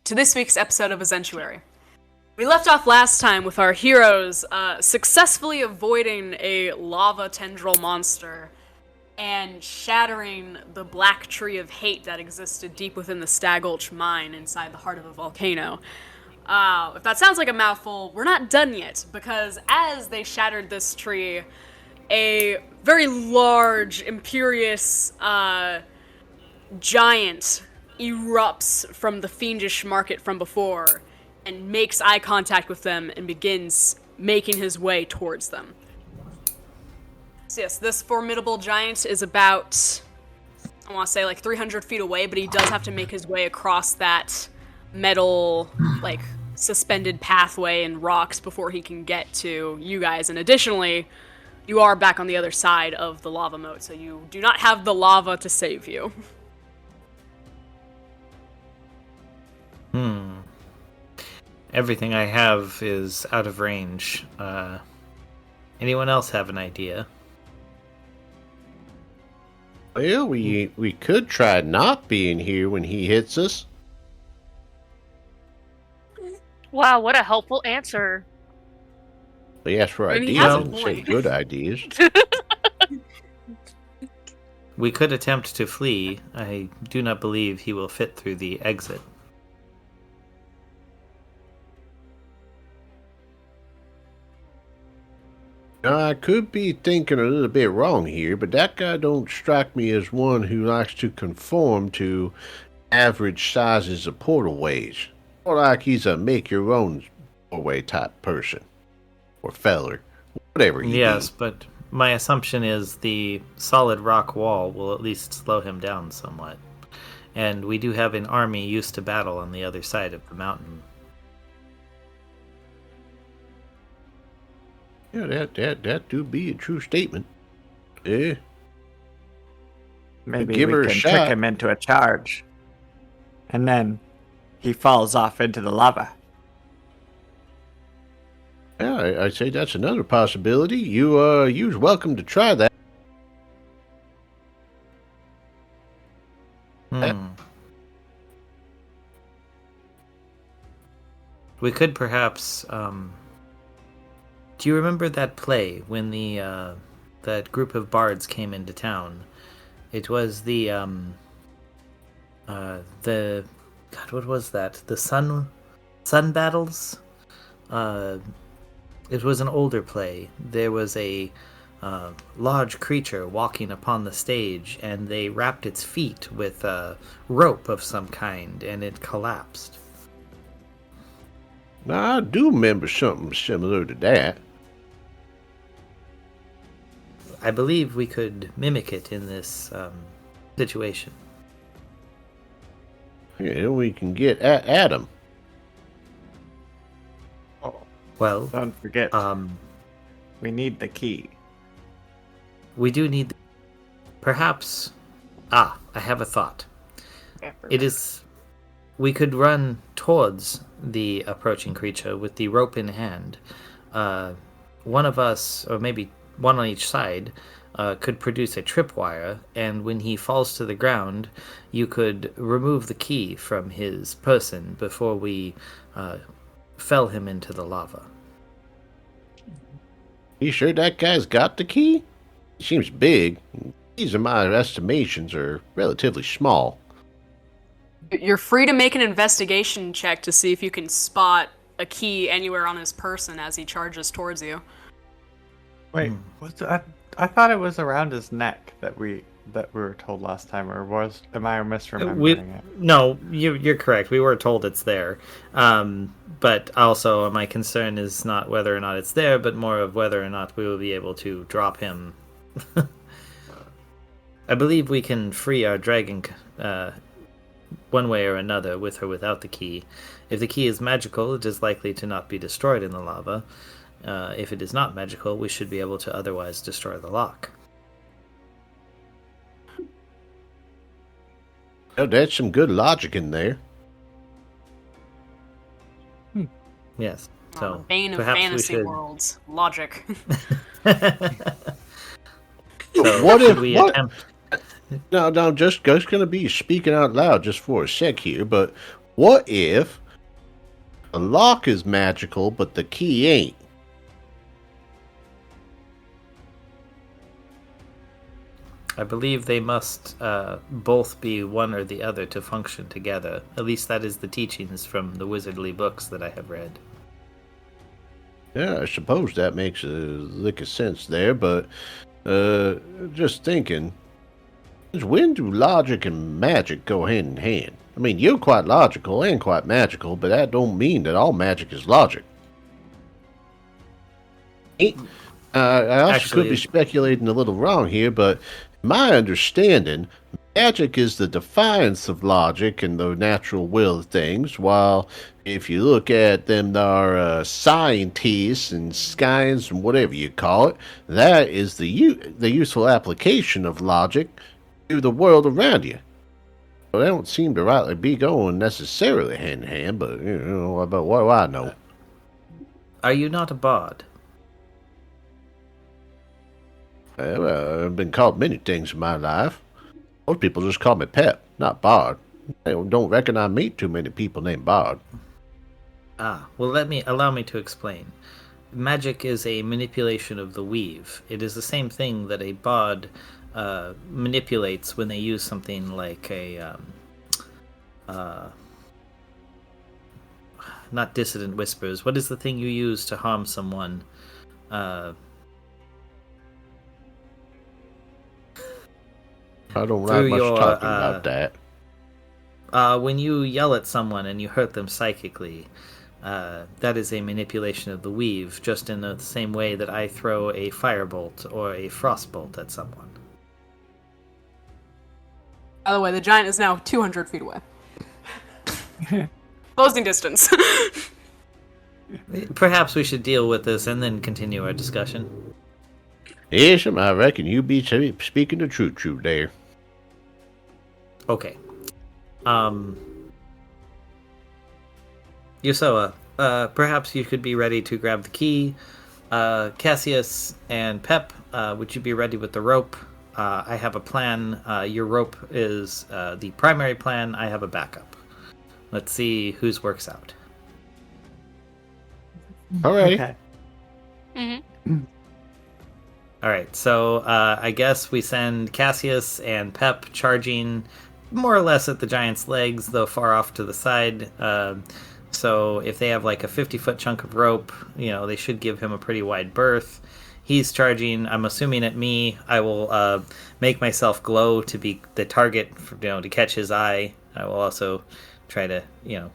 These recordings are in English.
to this week's episode of Ezentuary. We left off last time with our heroes successfully avoiding a lava tendril monster and shattering the black tree of hate that existed deep within the Stag Gulch mine inside the heart of a volcano. If that sounds like a mouthful, we're not done yet, because as they shattered this tree, a very large, imperious giant erupts from the fiendish market from before and makes eye contact with them and begins making his way towards them. So yes, this formidable giant is about, I want to say like 300 feet away, but he does have to make his way across that metal, like, suspended pathway and rocks before he can get to you guys. And additionally, you are back on the other side of the lava moat, so you do not have the lava to save you. Everything I have is out of range. Anyone else have an idea? Well, we could try not being here when he hits us. Wow, what a helpful answer. Well, yes, for I mean, he ideas, has a and say point. good ideas. We could attempt to flee. I do not believe he will fit through the exit. Now, I could be thinking a little bit wrong here, but that guy don't strike me as one who likes to conform to average sizes of portalways. More like he's a make-your-own doorway type person. Or feller. Whatever he Yes, be. but my assumption is the solid rock wall will at least slow him down somewhat. And we do have an army used to battle on the other side of the mountain. Yeah, that do be a true statement. Yeah. Maybe Give her we a can shot. trick him into a charge. And then he falls off into the lava. Yeah, I'd say that's another possibility. You're welcome to try that. We could perhaps. Do you remember that play when that group of bards came into town? It was the God, what was that? The sun battles. It was an older play. There was a large creature walking upon the stage, and they wrapped its feet with a rope of some kind, and it collapsed. Now, I do remember something similar to that. I believe we could mimic it in this situation. Yeah, we can get at him. Well, Don't forget, we need the key. we do need. Perhaps. I have a thought. It is. We could run towards the approaching creature with the rope in hand. One of us, or maybe one on each side, could produce a tripwire, and when he falls to the ground, you could remove the key from his person before we fell him into the lava. You sure that guy's got the key? He seems big. These, in my estimations, are relatively small. You're free to make an investigation check to see if you can spot a key anywhere on his person as he charges towards you. Wait, I thought it was around his neck that we were told last time, or am I misremembering it? No, you're correct. We were told it's there. But also, my concern is not whether or not it's there, but more of whether or not we will be able to drop him. I believe we can free our dragon one way or another, with or without the key. If the key is magical, it is likely to not be destroyed in the lava. If it is not magical, we should be able to otherwise destroy the lock. Oh, that's some good logic in there. Yes. So the bane of perhaps fantasy we should... worlds. Logic. So What should if- we what- attempt? Now, just going to be speaking out loud just for a sec here, but What if the lock is magical, but the key ain't? I believe they must both be one or the other to function together. At least that is the teachings from the wizardly books that I have read. Yeah, I suppose that makes a lick of sense there, but just thinking, when do logic and magic go hand in hand? I mean, you're quite logical and quite magical, but that don't mean that all magic is logic. I also could be speculating a little wrong here, but my understanding, magic is the defiance of logic and the natural will of things, while if you look at them, there are scientists and science and whatever you call it, that is the useful application of logic to the world around you. Well, they don't seem to rightly be going necessarily hand in hand, but, about what do I know? Are you not a bard? Well, I've been called many things in my life. Most people just call me Pep, not Bard. I don't reckon I meet too many people named Bard. Well, allow me to explain. Magic is a manipulation of the weave. It is the same thing that a bard manipulates when they use something like a not dissident whispers. What is the thing you use to harm someone? I don't like much talking about that. When you yell at someone and you hurt them psychically, that is a manipulation of the weave, just in the same way that I throw a firebolt or a frostbolt at someone. By the way, the giant is now 200 feet away. Closing distance. Perhaps we should deal with this and then continue our discussion. Yes, I reckon you be speaking the truth there. Okay. Yusoa, perhaps you could be ready to grab the key. Cassius and Pep, would you be ready with the rope? I have a plan. Your rope is the primary plan. I have a backup. Let's see whose works out. All right. Okay. Mm-hmm. All right, so I guess we send Cassius and Pep charging more or less at the giant's legs, though far off to the side. So if they have like a 50-foot chunk of rope, they should give him a pretty wide berth. He's charging, I'm assuming, at me. I will make myself glow to be the target, to catch his eye. I will also try to,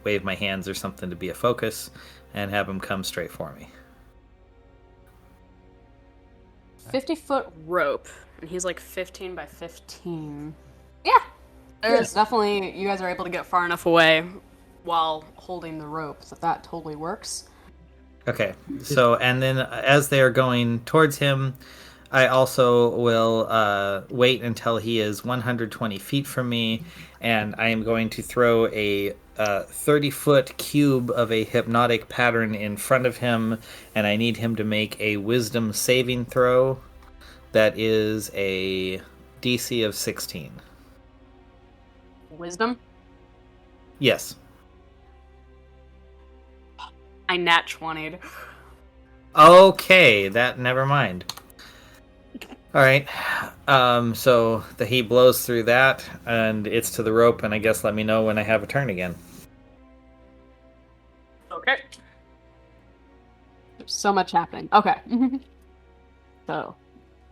wave my hands or something to be a focus and have him come straight for me. 50-foot rope, and he's like 15 by 15. Yeah, there's definitely, you guys are able to get far enough away while holding the rope that totally works. Okay, so, and then as they are going towards him, I also will wait until he is 120 feet from me, and I am going to throw a 30-foot cube of a hypnotic pattern in front of him, and I need him to make a wisdom saving throw. That is a DC of 16. Wisdom? Yes. I nat 20'd. Okay, never mind. Alright, so he blows through that, and it's to the rope, and I guess let me know when I have a turn again. Okay. There's so much happening. Okay. So,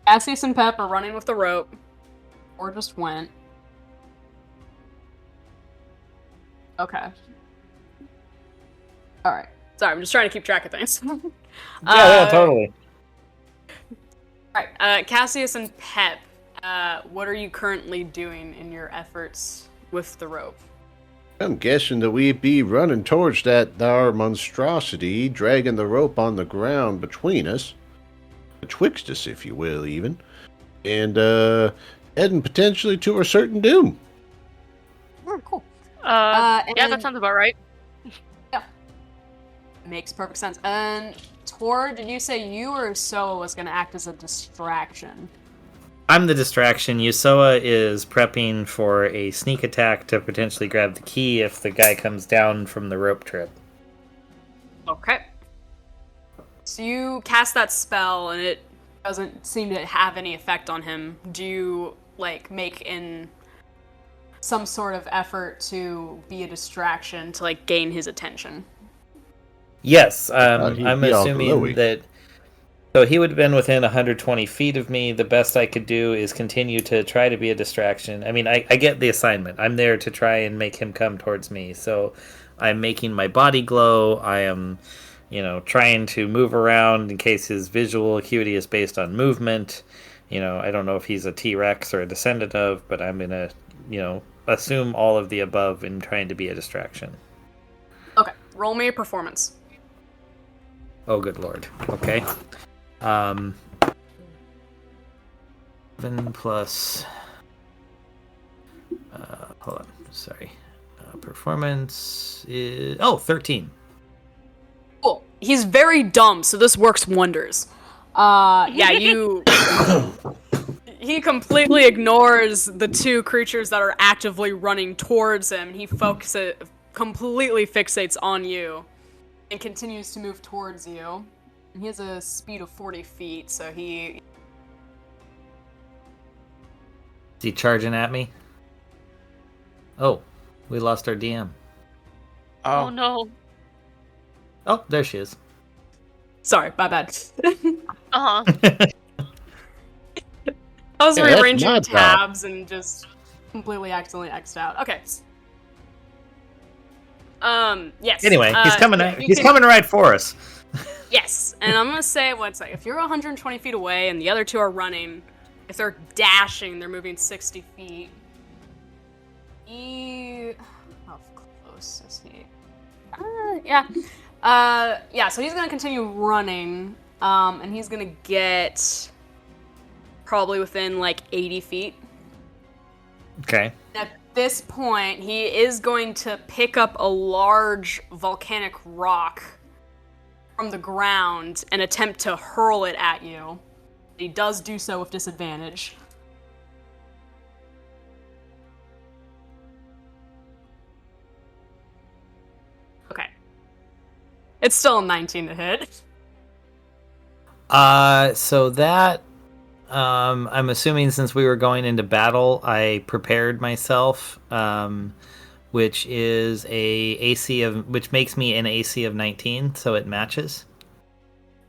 Cassius and Pep are running with the rope, or just went. Okay. Alright. Sorry, I'm just trying to keep track of things. Yeah, totally. Alright, Cassius and Pep, what are you currently doing in your efforts with the rope? I'm guessing that we'd be running towards that there monstrosity, dragging the rope on the ground between us, betwixt us, if you will, even, and heading potentially to a certain doom. Oh, cool. Yeah, that sounds about right. Yeah. Makes perfect sense. And Tor, did you say you or Soa was going to act as a distraction? I'm the distraction. Yusoa is prepping for a sneak attack to potentially grab the key if the guy comes down from the rope trip. Okay. So you cast that spell, and it doesn't seem to have any effect on him. Do you, like, make in some sort of effort to be a distraction to, like, gain his attention? Yes, He'd I'm be all assuming glowy. that... So he would have been within 120 feet of me. The best I could do is continue to try to be a distraction. I mean, I get the assignment. I'm there to try and make him come towards me. So I'm making my body glow. I am, trying to move around in case his visual acuity is based on movement. I don't know if he's a T-Rex or a descendant of, but I'm going to, assume all of the above in trying to be a distraction. Okay, roll me a performance. Oh, good lord. Okay. 7 plus... hold on. Sorry. Performance is... 13. Cool. He's very dumb, so this works wonders. You... He completely ignores the two creatures that are actively running towards him. He completely fixates on you and continues to move towards you. He has a speed of 40 feet, so he... Is he charging at me? Oh, we lost our DM. Oh no. Oh, there she is. Sorry, my bad. Uh-huh. I was Yeah, that's rearranging my tabs and just completely accidentally X'd out. Okay. Yes. Anyway, he's coming. yeah, He's coming right for us. Yes, and I'm gonna say, if you're 120 feet away and the other two are running, if they're dashing, they're moving 60 feet. How close is he? So he's gonna continue running, and he's gonna get probably within, 80 feet. Okay. At this point, he is going to pick up a large volcanic rock from the ground and attempt to hurl it at you. He does do so with disadvantage. Okay. It's still a 19 to hit. So that, I'm assuming since we were going into battle, I prepared myself, which is which makes me an AC of 19, so it matches.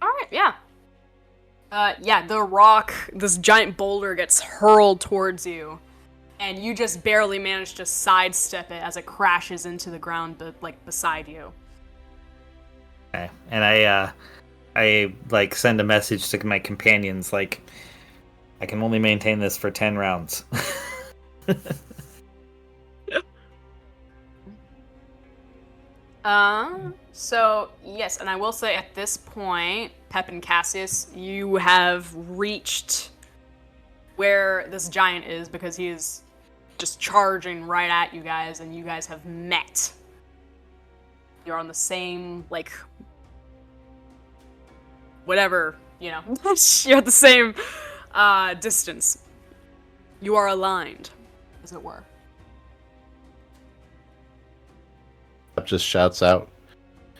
Alright, yeah. The rock, this giant boulder gets hurled towards you, and you just barely manage to sidestep it as it crashes into the ground, beside you. Okay, and I send a message to my companions, I can only maintain this for 10 rounds. So, yes, and I will say at this point, Pep and Cassius, you have reached where this giant is because he is just charging right at you guys, and you guys have met. You're on the same, whatever, you're at the same, distance. You are aligned, as it were. Just shouts out,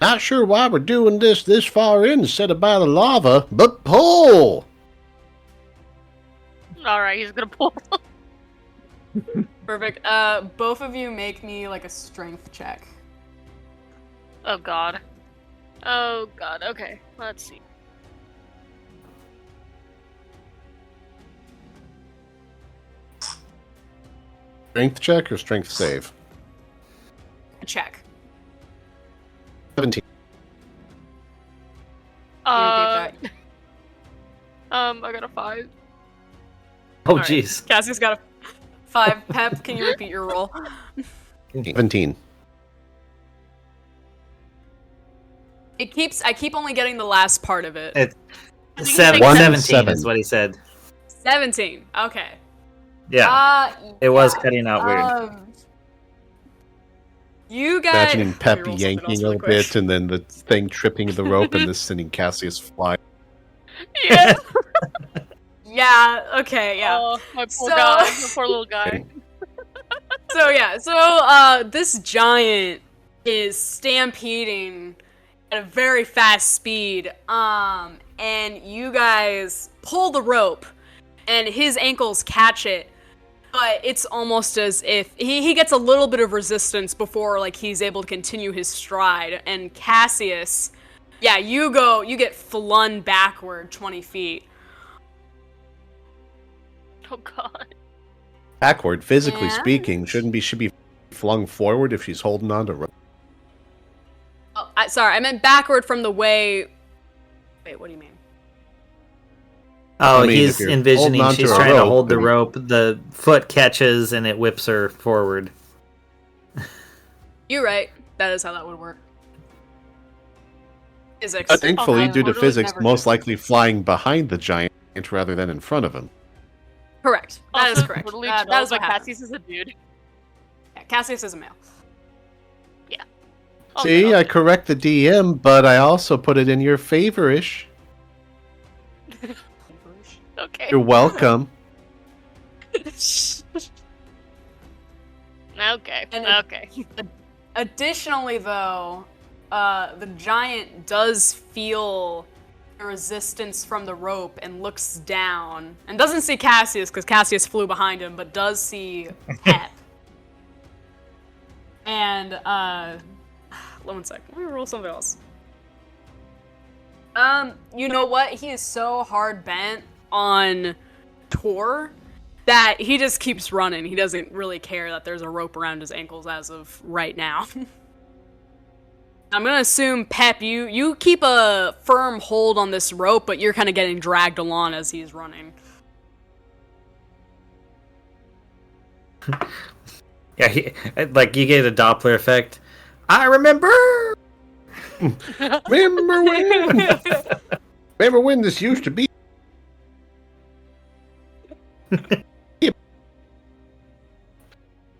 "Not sure why we're doing this far in instead of by the lava, but pull!" Alright, he's gonna pull. Perfect. Both of you make me, a strength check. Oh god. Oh god, okay. Let's see. Strength check or strength save? A check. 17. Can you repeat that? I got a 5. Oh, Alright. jeez. Cassie's got a 5. Pep, can you repeat your roll? 17. I keep only getting the last part of it. It's I think 17 7. is what he said. 17. Okay. Yeah, it was cutting out weird. You guys. Imagining Pep yanking a bit and then the thing tripping the rope and this sending Cassius flying. Yeah. Yeah, okay, yeah. Oh, my poor So- guy. My poor little guy. This giant is stampeding at a very fast speed, and you guys pull the rope, and his ankles catch it, but it's almost as if he gets a little bit of resistance before, like, he's able to continue his stride, and Cassius, yeah, you get flung backward 20 feet. Oh god. Backward, physically And- speaking, should be flung forward if she's holding on to rope. Oh, sorry, I meant backward from the way... Wait, what do you mean? Oh, I mean, if he's you're envisioning holding she's onto a trying to rope, hold the then- rope. The foot catches and it whips her forward. You're right. That is how that would work. Physics. But thankfully, I due to literally physics, never most knew. likely flying behind the giant rather than in front of him. Correct. That is Also, correct. Totally That chill, is what but happened. Cassius is a dude. Yeah, Cassius is a male. Oh, See, no. I correct the DM, but I also put it in your favor-ish. Okay. You're welcome. Okay. And Okay. Additionally, though, the giant does feel a resistance from the rope and looks down and doesn't see Cassius because Cassius flew behind him, but does see Pep. And one sec. Let me roll something else. You know what? He is so hard bent on Tor that he just keeps running. He doesn't really care that there's a rope around his ankles as of right now. I'm gonna assume, Pep, you keep a firm hold on this rope, but you're kind of getting dragged along as he's running. Yeah, like you get a Doppler effect. I remember. Remember when? Remember when this used to be?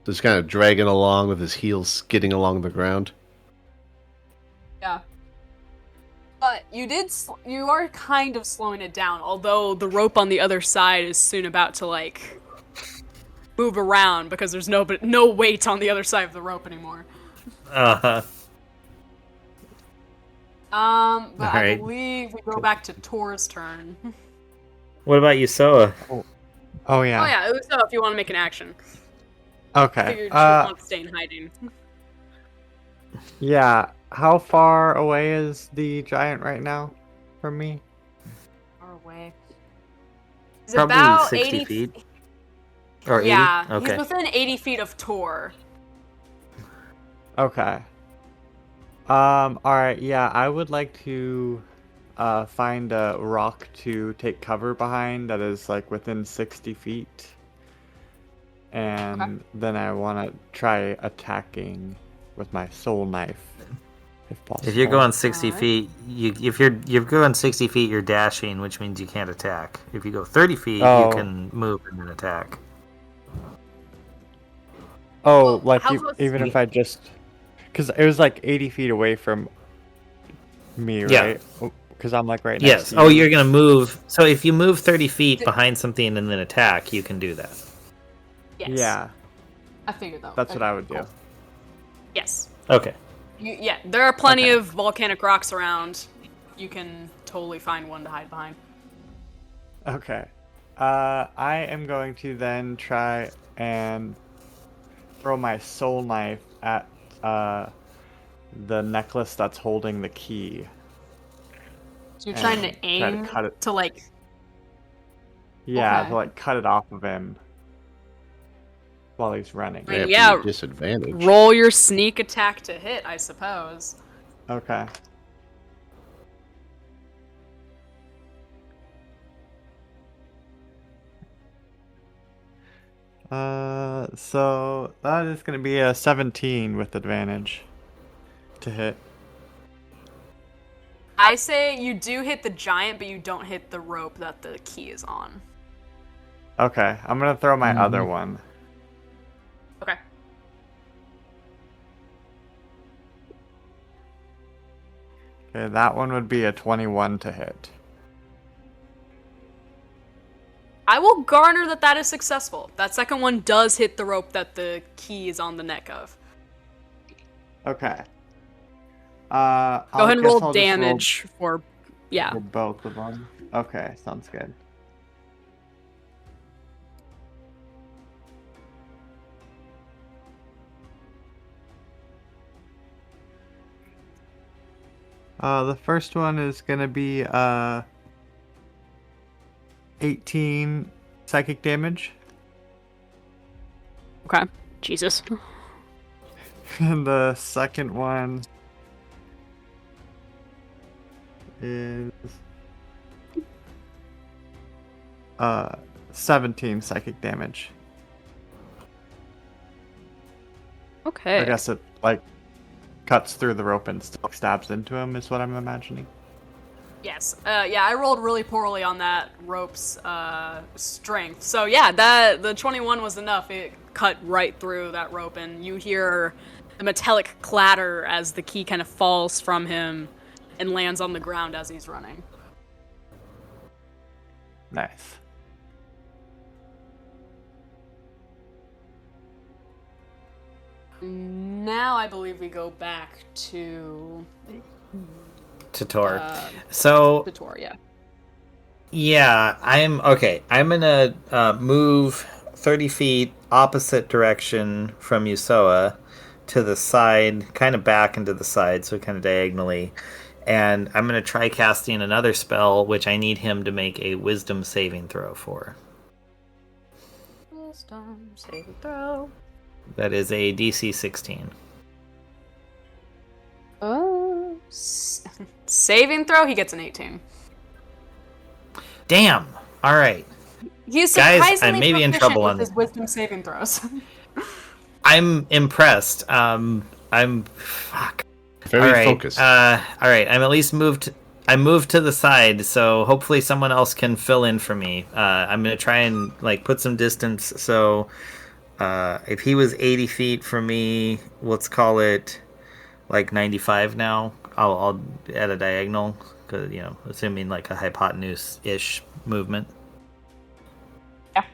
Just kind of dragging along with his heels skidding along the ground. Yeah. But you are kind of slowing it down, although the rope on the other side is soon about to, like, move around because there's no weight on the other side of the rope anymore. Uh-huh. But I Alright. believe we go back to Tor's turn. What about you, Soa? Oh yeah. Oh yeah, it was if you want to make an action. Okay. Figured you want to stay in hiding. Yeah. How far away is the giant right now from me? Far away. He's Probably about 60 80 feet. Or 80? Yeah, Okay. he's within 80 feet of Tor. Okay. Alright, yeah, I would like to find a rock to take cover behind that is like within 60 feet. And then I want to try attacking with my soul knife, if possible. If you're going 60 Alright. feet, if you're going 60 feet, you're dashing, which means you can't attack. If you go 30 feet, Oh. you can move and then attack. Oh, Well, like how close- even if I just... Because it was like 80 feet away from me, Yeah. right? Because I'm like right next Yes. to Oh, you. you're gonna move. So if you move 30 feet behind something and then attack, you can do that. Yes. Yeah, I figured though. that's what I would do. Cool. Yes. Okay. Yeah, there are plenty Okay. of volcanic rocks around. You can totally find one to hide behind. Okay. I am going to then try and throw my soul knife at the necklace that's holding the key. So you're trying to Try to aim cut it. to like. Yeah, Okay. to like cut it off of him while he's running. Right. At Yeah. your disadvantage. Roll your sneak attack to hit, I suppose. Okay. So that is going to be a 17 with advantage to hit. I say you do hit the giant, but you don't hit the rope that the key is on. Okay, I'm going to throw my other one. Okay. Okay, that one would be a 21 to hit. I will garner that is successful. That second one does hit the rope that the key is on the neck of. Okay. Go ahead and roll damage for both of them. Okay, sounds good. The first one is gonna be 18 psychic damage. Okay. Jesus. And the second one is 17 psychic damage. Okay. I guess it like cuts through the rope and still stabs into him is what I'm imagining. Yes. Yeah, I rolled really poorly on that rope's strength. So yeah, the 21 was enough. It cut right through that rope, and you hear the metallic clatter as the key kind of falls from him and lands on the ground as he's running. Nice. Now I believe we go back to Tor. So Tor, yeah. Yeah, I'm okay. I'm gonna move 30 feet opposite direction from Yusoa to the side, kind of back into the side, so kind of diagonally. And I'm gonna try casting another spell, which I need him to make a Wisdom saving throw for. Wisdom saving throw. That is a DC 16. Saving throw, he gets an 18. Damn. All right. He's Guys, surprisingly I may be in proficient trouble with on his wisdom saving throws. I'm impressed. I'm fuck. Very focused. All right. I'm at least moved. I moved to the side, so hopefully someone else can fill in for me. I'm gonna try and like put some distance. So if he was 80 feet from me, let's call it like 95 now. I'll add a diagonal, because assuming like a hypotenuse-ish movement. Yeah.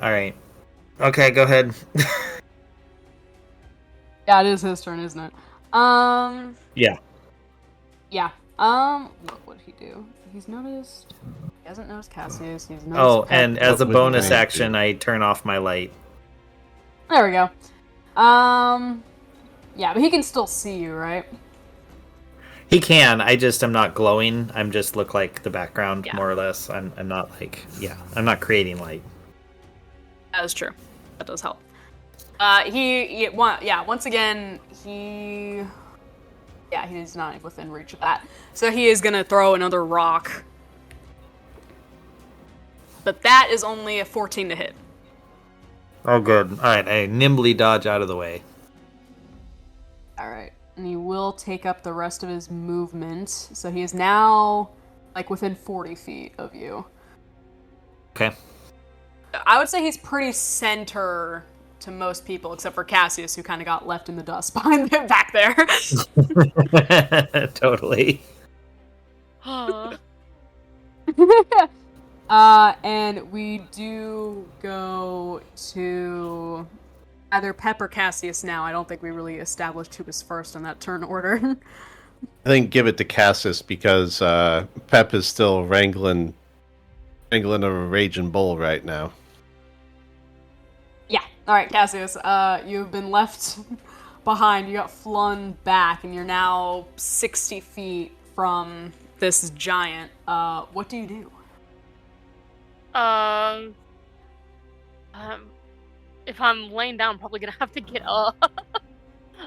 All right. Okay, go ahead. Yeah, it is his turn, isn't it? Yeah. Yeah. What would he do? He's noticed. He hasn't noticed Cassius. He's noticed. Oh, and as a What bonus would you action, do? I turn off my light. There we go. Yeah, but he can still see you, right? He can. I'm not glowing. I'm just look like the background, Yeah. more or less. I'm not like, I'm not creating light. That is true. That does help. Once again, he's not within reach of that. So he is gonna throw another rock. But that is only a 14 to hit. Oh, good. All right, I nimbly dodge out of the way. Alright. And he will take up the rest of his movement. So he is now, like, within 40 feet of you. Okay. I would say he's pretty center to most people, except for Cassius, who kind of got left in the dust behind him back there. Totally. And we do go to either Pep or Cassius now. I don't think we really established who was first on that turn order. I think give it to Cassis because Pep is still wrangling a raging bull right now. Yeah. All right, Cassius. You've been left behind. You got flung back, and you're now 60 feet from this giant. What do you do? If I'm laying down, I'm probably gonna have to get up.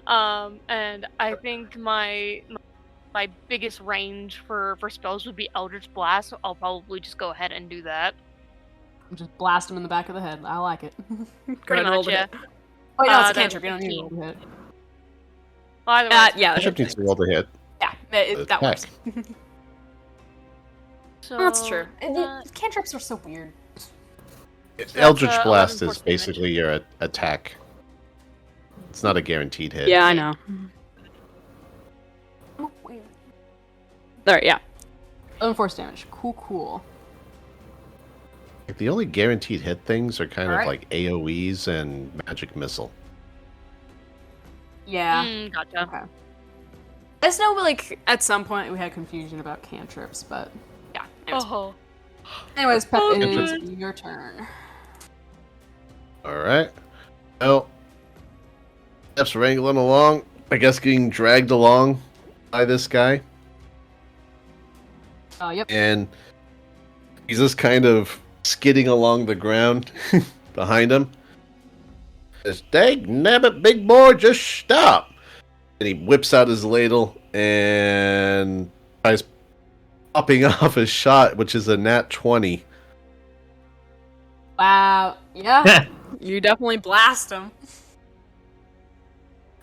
And I think my biggest range for spells would be Eldritch Blast, so I'll probably just go ahead and do that. Just blast him in the back of the head. I like it. Pretty much, yeah. Oh, no, it's a That cantrip. You don't need to roll to hit. Well, either way, Yeah, Bishop needs to roll to hit. yeah, that works. so, That's true. uh, Cantrips are so weird. Eldritch 11 Blast force is basically your attack. It's not a guaranteed hit. Yeah, I know. Oh, wait. Alright, yeah. 11 force damage. Cool. Like, the only guaranteed hit things are kind of Alright. like AoEs and magic missile. Yeah. Gotcha. Okay. I just know, like, at some point we had confusion about cantrips, but yeah. Anyways, Pep, it is your turn. All right. Well, Pep's wrangling along. I guess getting dragged along by this guy. Yep. And he's just kind of skidding along the ground behind him. Says, "Dag nabbit, big boy, just stop!" And he whips out his ladle and tries popping off his shot, which is a nat 20. Wow. Yeah. You definitely blast him.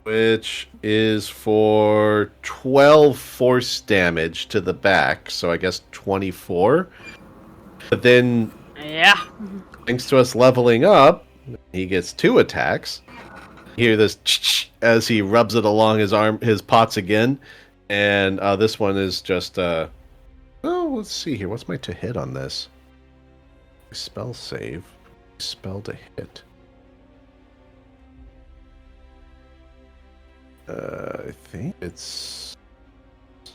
Which is for 12 force damage to the back, so I guess 24. But then, Yeah. thanks to us leveling up, he gets 2 attacks. You hear this as he rubs it along his pots again, and this one is just let's see here. What's my to hit on this? Spell save, spell to hit. I think it's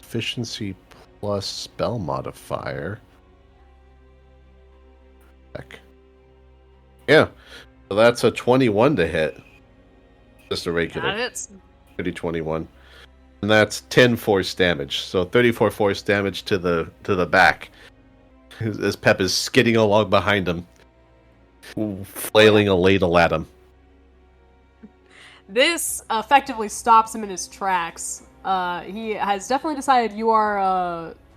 efficiency plus spell modifier. Heck. Yeah, so that's a 21 to hit. Just a regular. That hits. 21. And that's 10 force damage. So 34 force damage to the back. As Pep is skidding along behind him, flailing a ladle at him. This effectively stops him in his tracks. He has definitely decided you are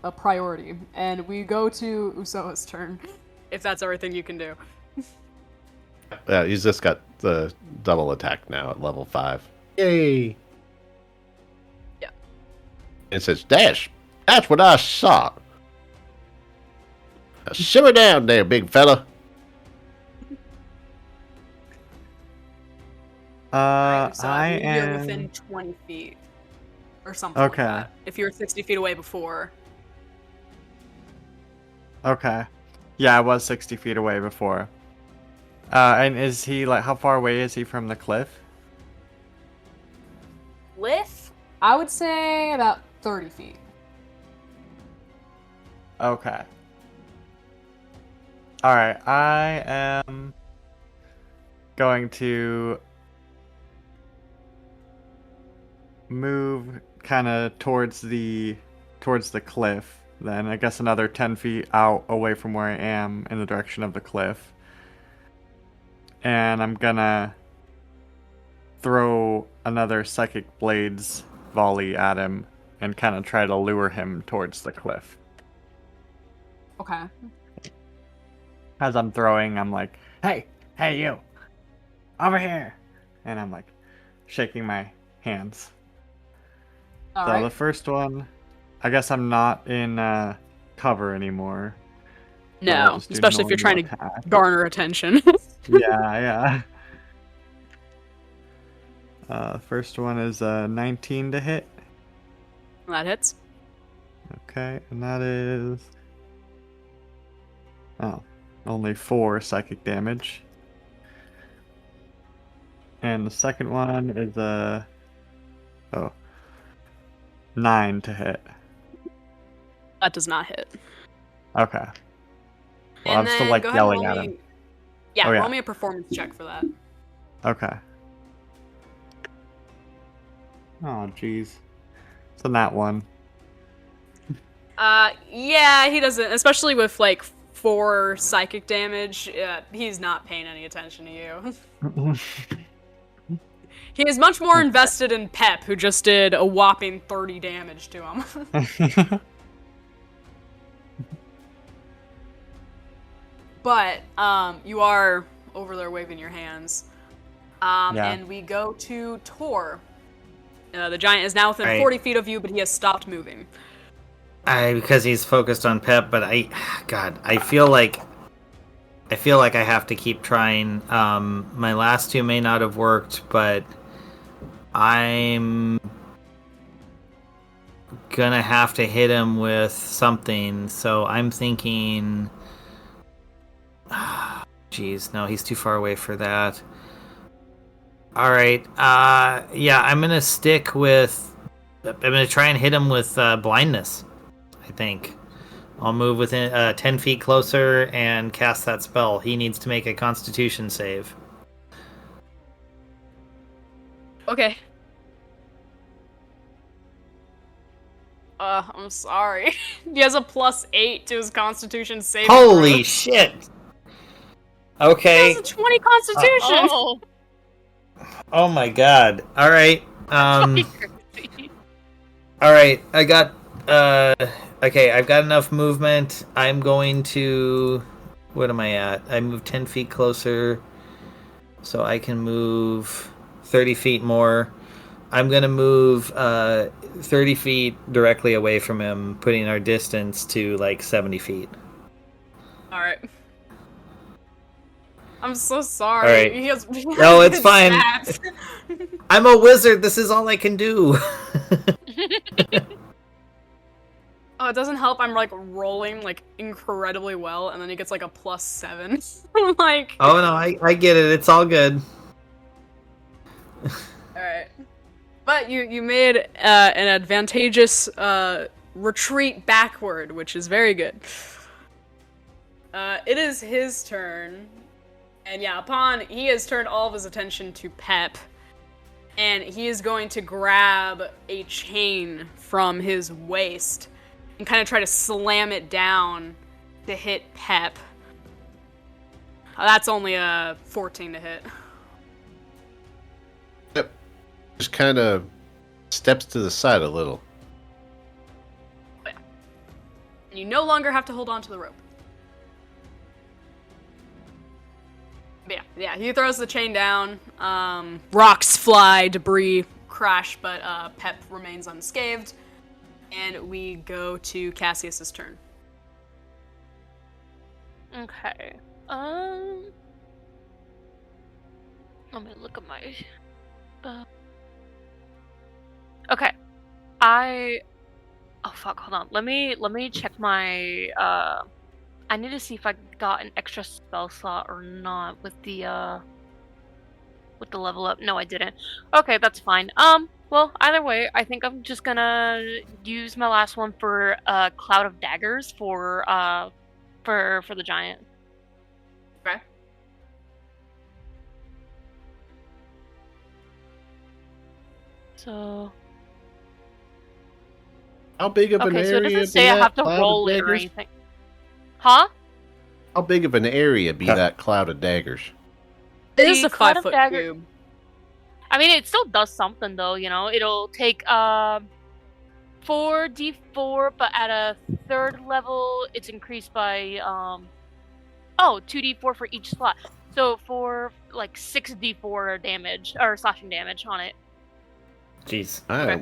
a priority, and we go to Usoha's turn, if that's everything you can do. Yeah, he's just got the double attack now at level 5. Yay! Yeah. It says, "Dash! That's what I saw! Now simmer down there, big fella!" So I you're am within 20 feet. Or something Okay. like that. If you were 60 feet away before. okay. Yeah, I was 60 feet away before. And is he like how far away is he from the cliff? Cliff? I would say about 30 feet. Okay. All right, I am going to move kind of towards the cliff. Then I guess another 10 feet out away from where I am in the direction of the cliff. And I'm gonna throw another Psychic Blades volley at him and kind of try to lure him towards the cliff. Okay. As I'm throwing, I'm like, hey, you, over here. And I'm like shaking my hands. So Alright. the first one, I guess I'm not in cover anymore. So I'll No, just do especially if you're trying normal to attack. garner attention. Yeah. First one is 19 to hit. That hits. Okay, and that is... Oh, only 4 psychic damage. And the second one is 9 to hit. That does not hit. Okay. Well, And I'm still then like go ahead and yelling roll at me- him. Yeah, Oh, yeah. roll me a performance check for that. Okay. Oh, jeez. So that one. Yeah, he doesn't, especially with like 4 psychic damage, he's not paying any attention to you. He is much more invested in Pep, who just did a whopping 30 damage to him. But, you are over there waving your hands. Yeah. And we go to Tor. The giant is now within Right. 40 feet of you, but he has stopped moving. Because he's focused on Pep, but I feel like I have to keep trying. My last 2 may not have worked, but I'm gonna have to hit him with something. So I'm thinking Jeez, no, he's too far away for that. All right. Yeah, I'm gonna stick with. I'm gonna try and hit him with blindness. I think I'll move within 10 feet closer and cast that spell. He needs to make a Constitution save. Okay. I'm sorry. He has a +8 to his Constitution saving Holy throw. shit! He Okay. has a 20 Constitution. Oh, Oh my god. All right. fucking crazy. All right. I got. Okay. I've got enough movement. I'm going to. What am I at? I move 10 feet closer, so I can move 30 feet more. I'm gonna move 30 feet directly away from him, putting our distance to like 70 feet. All right. I'm so sorry. All right. He has No, it's good fine. stats. I'm a wizard. This is all I can do. Oh, it doesn't help. I'm like rolling like incredibly well, and then he gets like a +7. Like, Oh no, I get it. It's all good. all right. But you made an advantageous retreat backward, which is very good. It is his turn, and yeah, he has turned all of his attention to Pep, and he is going to grab a chain from his waist and kind of try to slam it down to hit Pep. That's only a 14 to hit. Yep. Just kind of steps to the side a little. And you no longer have to hold on to the rope. But yeah, he throws the chain down. Rocks fly, debris crash, but Pep remains unscathed. And we go to Cassius's turn. Okay. Let me look at my. Okay. Oh fuck! Hold on. Let me check my. I need to see if I got an extra spell slot or not with the level up. No, I didn't. Okay, that's fine. Well, either way, I think I'm just gonna use my last one for Cloud of Daggers for the giant. Okay. So. How big of an Okay, so it area doesn't say I have to roll it or daggers? anything. Huh? How big of an area be that cloud of daggers? It is The a Cloud of 5-foot Dagger- cube. I mean, it still does something though. You know, it'll take 4d4, but at a third level, it's increased by 2d4 for each slot. So for like 6d4 damage or slashing damage on it. Jeez. I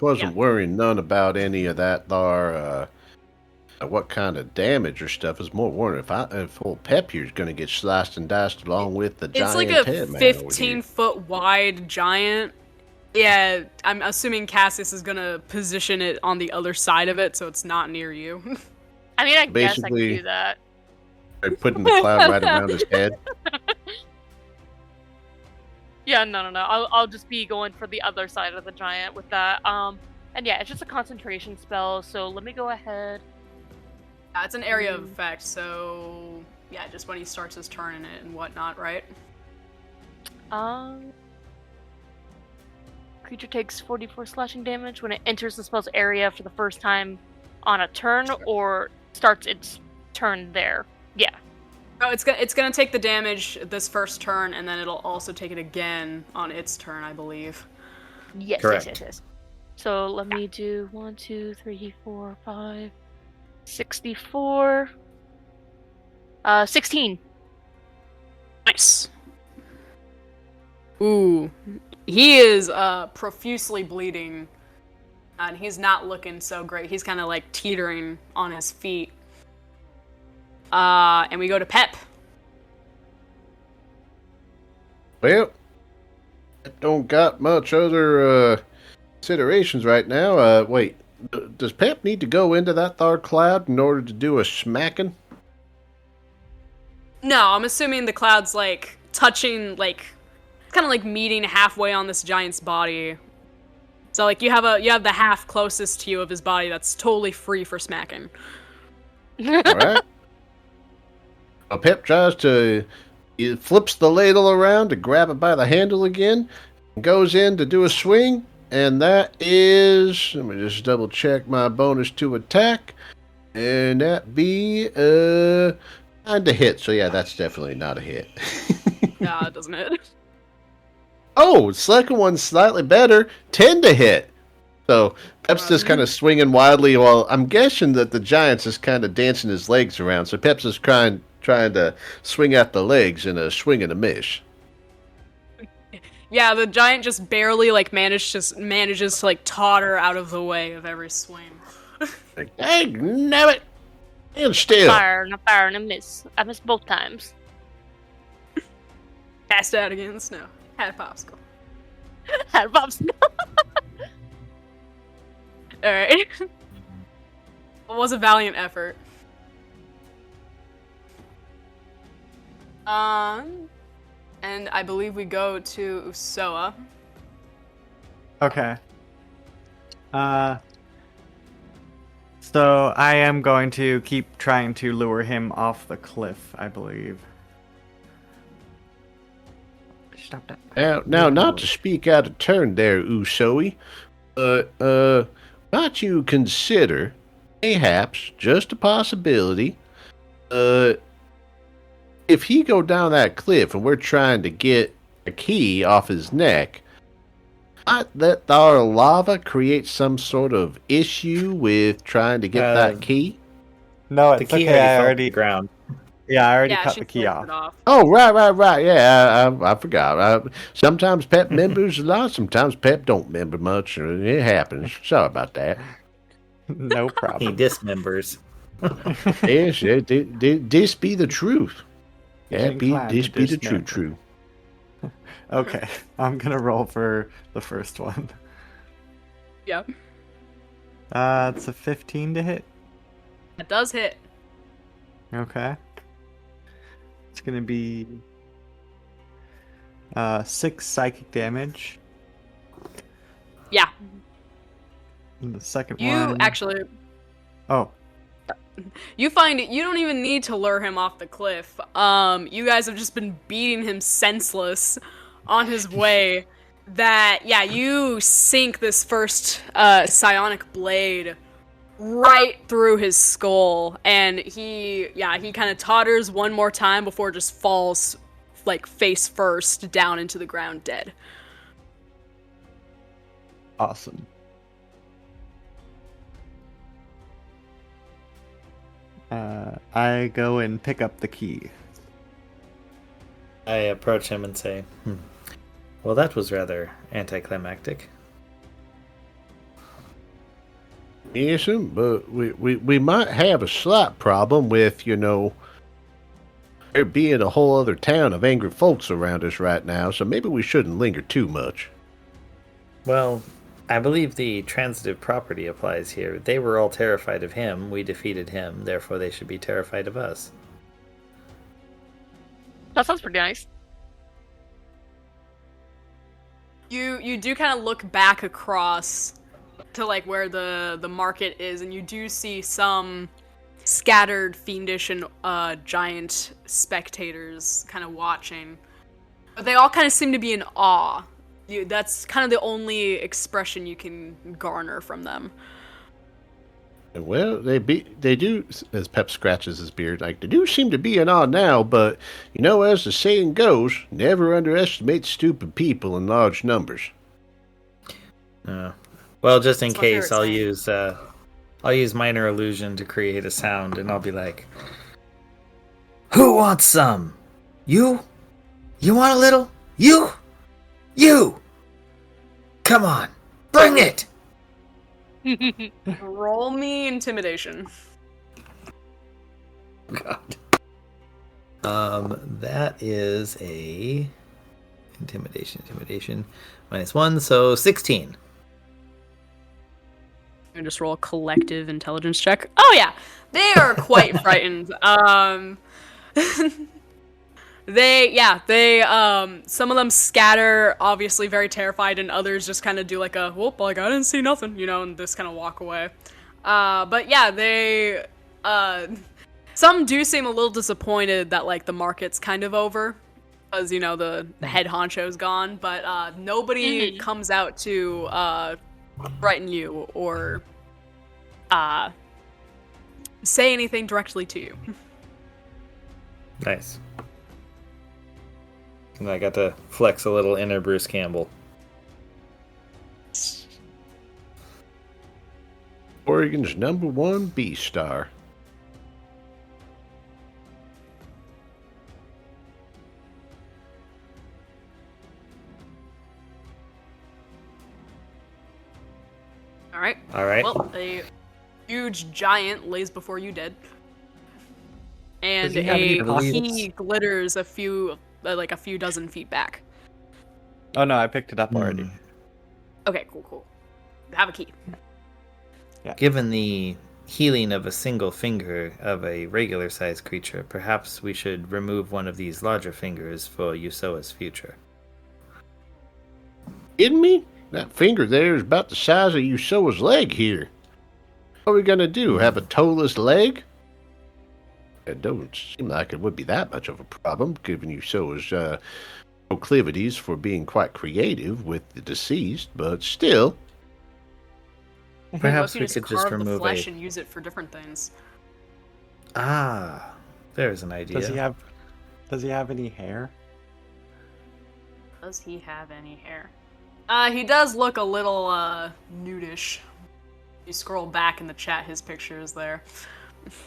wasn't worrying none about any of that there. What kind of damage or stuff is more worrying if old Pep here's going to get sliced and diced along with the giant It's like a head man over here. 15-foot wide giant. Yeah, I'm assuming Cassius is gonna position it on the other side of it, so it's not near you. I mean, I guess I could Basically- do that. They're putting the cloud right around his head. Yeah, no. I'll just be going for the other side of the giant with that. And yeah, it's just a concentration spell. So let me go ahead. Yeah, it's an area of effect, so yeah, just when he starts his turn in it and whatnot, right? Creature takes 44 slashing damage when it enters the spell's area for the first time on a turn or starts its turn there. Yeah. Oh, it's gonna take the damage this first turn, and then it'll also take it again on its turn, I believe. Yes, Correct. yes. So let me do 1, 2, 3, 4, 5, 64. 16. Nice. Ooh, he is profusely bleeding, and he's not looking so great. He's kind of like teetering on his feet. And we go to Pep. Well, don't got much other considerations right now. Wait, does Pep need to go into that thar cloud in order to do a smacking? No, I'm assuming the cloud's like touching, like kind of like meeting halfway on this giant's body. So like you have the half closest to you of his body that's totally free for smacking. All right. Pep tries to. He flips the ladle around to grab it by the handle again, and goes in to do a swing, and that is. Let me just double check my bonus to attack, and that be 9 to hit. So yeah, that's definitely not a hit. Nah, it doesn't hit. Oh, second one's slightly better. 10 to hit. So Pep's just kind of swinging wildly while I'm guessing that the giant's just kind of dancing his legs around. So Pep's just trying to swing out the legs in a swing and a miss. Yeah, the giant just barely like manages to like totter out of the way of every swing. Like, hey, no it! And still. Fire and a miss. I missed both times. Passed out again in the snow. Had a popsicle. Had Bob's. Alright. It was a valiant effort. And I believe we go to Usoa. Okay. So I am going to keep trying to lure him off the cliff, I believe. Stop that. Now, not to speak out of turn there, Usoi, but might you consider, perhaps, just a possibility, if he go down that cliff and we're trying to get a key off his neck, might that our lava create some sort of issue with trying to get that key? No, The it's key okay. I fell to already the ground. Yeah, I already Yeah, cut she the key flipped off. it Oh, right. Yeah, I forgot. Sometimes Pep members a lot, sometimes Pep don't member much. It happens. Sorry about that. No He problem. dismembers. Yes, this be the truth. Yeah, Inclined this to be the dismember. true. Okay, I'm gonna roll for the first one. Yep. It's a 15 to hit. That does hit. Okay. It's gonna be 6 psychic damage. Yeah. And the second You one. actually Oh, you find it you don't even need to lure him off the cliff. You guys have just been beating him senseless on his way. You sink this first psionic blade right through his skull, and he kind of totters one more time before just falls like face first down into the ground dead. awesome. I go and pick up the key. I approach him and say, well, that was rather anticlimactic. Yes, but we might have a slight problem with, there being a whole other town of angry folks around us right now, so maybe we shouldn't linger too much. Well, I believe the transitive property applies here. They were all terrified of him. We defeated him. Therefore, they should be terrified of us. That sounds pretty nice. You do kind of look back across to like where the market is, and you do see some scattered fiendish and giant spectators kind of watching, but they all kind of seem to be in awe. That's kind of the only expression you can garner from them. Well, they do, as Pep scratches his beard, like, they do seem to be in awe now, but, as the saying goes, never underestimate stupid people in large numbers. Well, just in That's my case, favorite I'll use minor illusion to create a sound, and I'll be like, "Who wants some? You? You want a little? You? You? Come on, bring it!" Roll me intimidation. God. That is a intimidation -1, so 16. And just roll a collective intelligence check. Oh yeah, they are quite frightened. some of them scatter, obviously very terrified, and others just kind of do like a, whoop, like I didn't see nothing, and just kind of walk away. But yeah, some do seem a little disappointed that like the market's kind of over, because the head honcho's gone. But nobody comes out to threaten you or say anything directly to you. Nice. And I got to flex a little inner Bruce Campbell. Oregon's #1 B star. All right. Well, a huge giant lays before you dead, and he glitters a few dozen feet back. Oh no, I picked it up already. Okay, cool. Have a key. Yeah. Given the healing of a single finger of a regular-sized creature, perhaps we should remove one of these larger fingers for Yusoa's future. Kidding me? That finger there is about the size of Yusoa's leg here. What are we gonna do? Have a toeless leg? It don't seem like it would be that much of a problem, given Yusoa's proclivities for being quite creative with the deceased, but still. Perhaps we we could just carve the remove flesh and use it for different things. Ah, there's an idea. Does he have any hair? Does he have any hair? He does look a little nudish. You scroll back in the chat, his picture is there.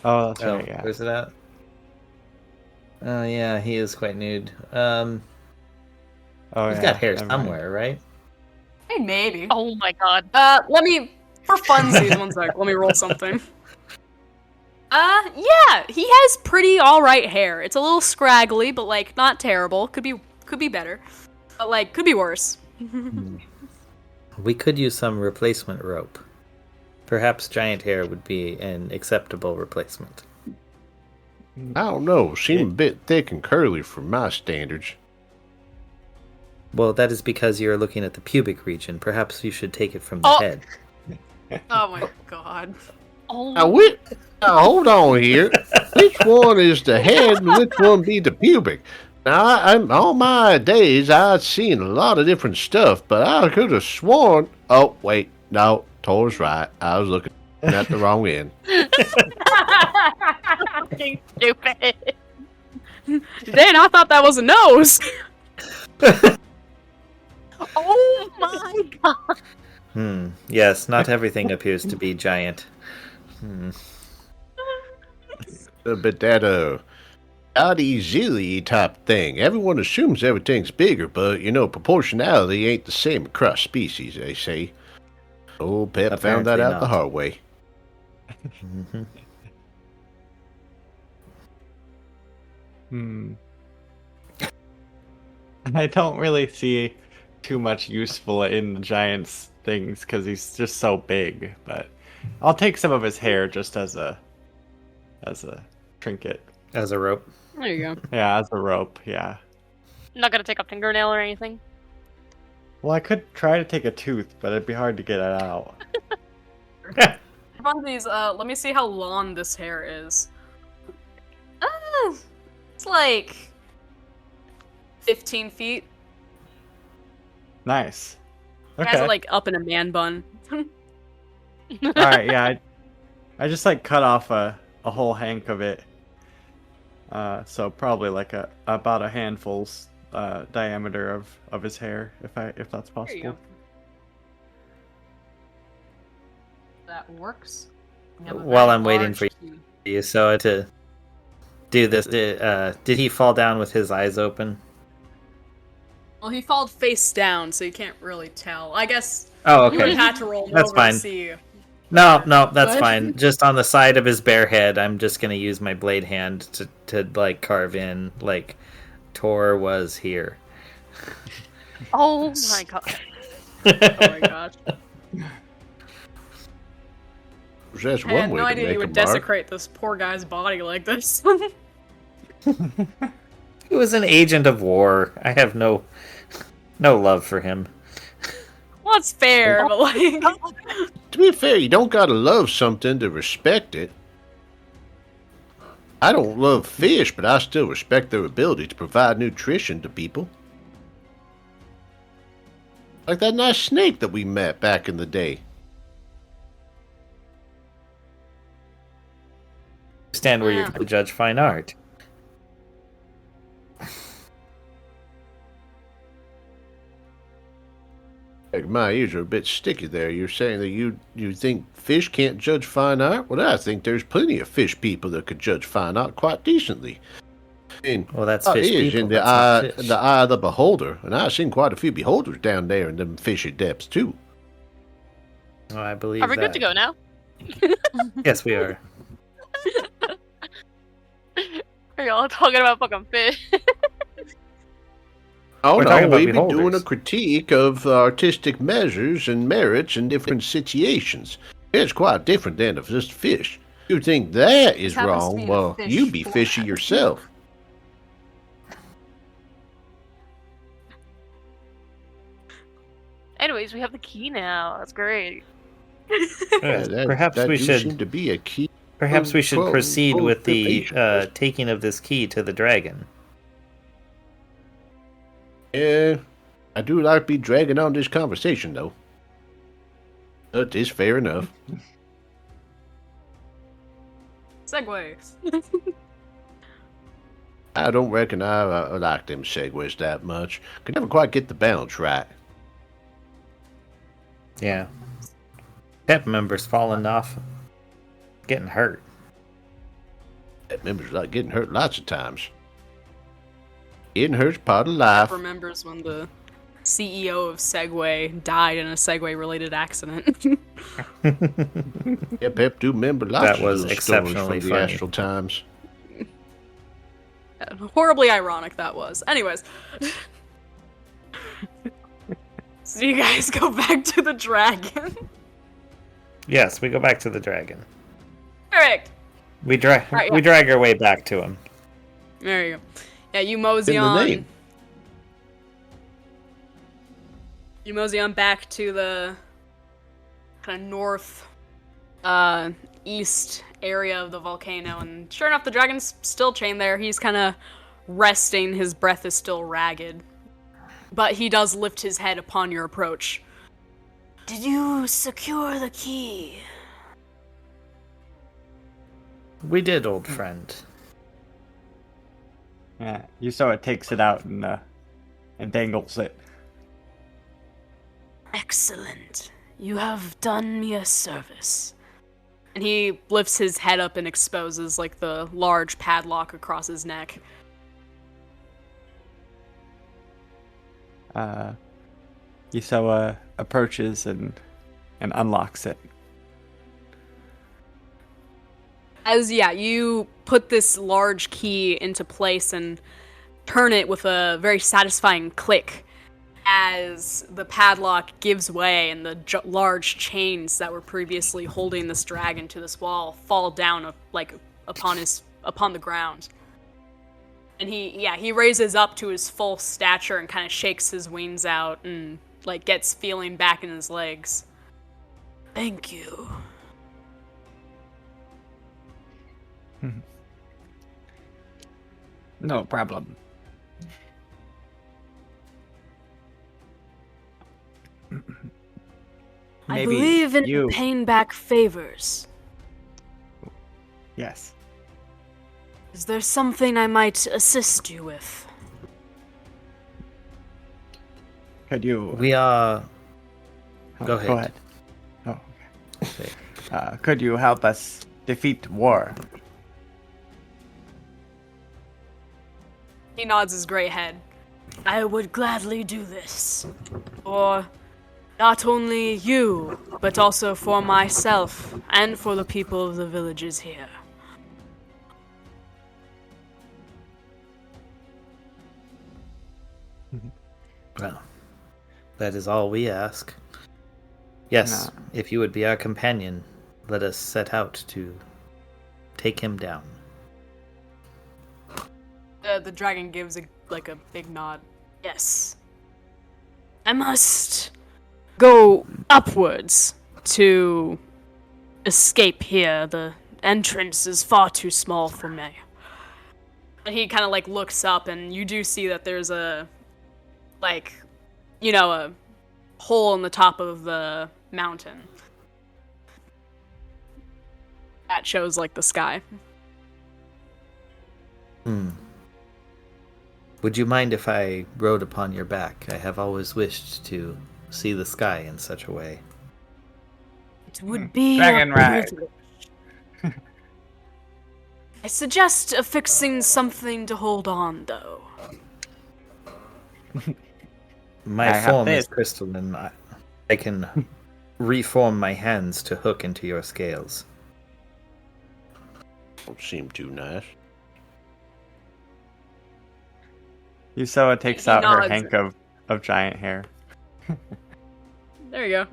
Oh, that's right, yeah. Where's it at? Oh yeah, he is quite nude. He's got hair somewhere, right? Hey, maybe. Oh my god. Let me, for funsies, one sec. Let me roll something. Yeah, he has pretty alright hair. It's a little scraggly, but like not terrible. Could be better, but like could be worse. We could use some replacement rope. Perhaps giant hair would be an acceptable replacement. I don't know. Seem a bit thick and curly for my standards. Well, that is because you're looking at the pubic region. Perhaps you should take it from the head. Oh my god. Oh. Now, hold on here. Which one is the head and which one be the pubic? Now, all my days, I've seen a lot of different stuff, but I could have sworn... Oh, wait. No, Tor's right. I was looking at the wrong end. Fucking stupid. Dan, I thought that was a nose. Oh my god. Yes, not everything appears to be giant. But that, howdy zilly type thing. Everyone assumes everything's bigger, but, proportionality ain't the same across species, they say. Old Pep found that out the hard way. I don't really see too much useful in the giant's things because he's just so big, but I'll take some of his hair just as a trinket. As a rope. There you go. Yeah, as a rope, yeah. Not gonna take a fingernail or anything. Well, I could try to take a tooth, but it'd be hard to get it out. Let me see how long this hair is. It's like 15 feet. Nice. It has it like up in a man bun. Alright, yeah. I just like cut off a whole hank of it. So probably like about a handful's diameter of his hair, if that's possible. There you go. That works. While I'm waiting for you, so to do this, did he fall down with his eyes open? Well, he fell face down, so you can't really tell. I guess. Oh, You would okay. have had to roll That's over fine. to see. No, that's What? fine. Just on the side of his bare head, I'm just gonna use my blade hand to like carve in like Tor was here. Oh my god. Oh my gosh. That's I one had way no to idea make you a would mark. desecrate this poor guy's body like this. He was an agent of war. I have no love for him. Well, it's fair, but like, To be fair, you don't gotta love something to respect it. I don't love fish, but I still respect their ability to provide nutrition to people. Like that nice snake that we met back in the day. Stand where you're going to judge fine art. Like, my ears are a bit sticky there. You're saying that you think fish can't judge fine art? Well, I think there's plenty of fish people that could judge fine art quite decently. I mean, Well, that's art fish is people. in the That's eye, not fish. the eye of the beholder, and I've seen quite a few beholders down there in them fishy depths too. Oh, I believe Are we that. good to go now? Yes, we are. Are y'all talking about fucking fish? Oh We're no, talking about we've been doing beholders. a critique of artistic measures and merits in different situations. It's quite different than of just fish. You think that is happens to be wrong? in a Well, fish you be fishy format. yourself. Anyways, we have the key now. That's great. Perhaps that we do should. seem to be a key. Perhaps we should Well, proceed well, with the patient. taking of this key to the dragon. Yeah, I do like to be dragging on this conversation though. That is fair enough. segues. I don't reckon I like them segues that much. Could never quite get the balance right. Yeah. Pep members falling off, getting hurt. That members like getting hurt lots of times. Getting hurt's part of life. Remembers when the CEO of Segway died in a Segway-related accident. Yeah, Pep do remember lots That of was little stories exceptionally from the funny. Astral Times. Horribly ironic that was. Anyways. So you guys go back to the dragon. Yes, we go back to the dragon. Perfect. We drag Right, we yeah. drag our way back to him. There you go. Yeah, you mosey In the on. name. You mosey on back to the kind of north, east area of the volcano, and sure enough, the dragon's still chained there. He's kind of resting. His breath is still ragged, but he does lift his head upon your approach. Did you secure the key? We did, old friend. Yeah, Yusoa takes it out and dangles it. Excellent. You have done me a service. And he lifts his head up and exposes, like, the large padlock across his neck. Yusoa approaches and unlocks it. As, yeah, you put this large key into place and turn it with a very satisfying click as the padlock gives way and the large chains that were previously holding this dragon to this wall fall down, upon the ground. And he raises up to his full stature and kind of shakes his wings out and, like, gets feeling back in his legs. Thank you. No problem. I Maybe believe in you. paying back favors. Yes. Is there something I might assist you with? Could you We oh, go ahead. Go ahead. Oh, okay. Could you help us defeat war? He nods his gray head. I would gladly do this. For not only you, but also for myself and for the people of the villages here. Well, that is all we ask. Yes, if you would be our companion, let us set out to take him down. The dragon gives a big nod. Yes. I must go upwards to escape here. The entrance is far too small for me. And he kind of looks up, and you do see that there's a hole in the top of the mountain that shows the sky. Would you mind if I rode upon your back? I have always wished to see the sky in such a way. It would be Dragon a ride. privilege. I suggest affixing something to hold on, though. My form is crystalline. I can reform my hands to hook into your scales. Don't seem too nice. Yusoa takes He out her nods. hank of giant hair. There you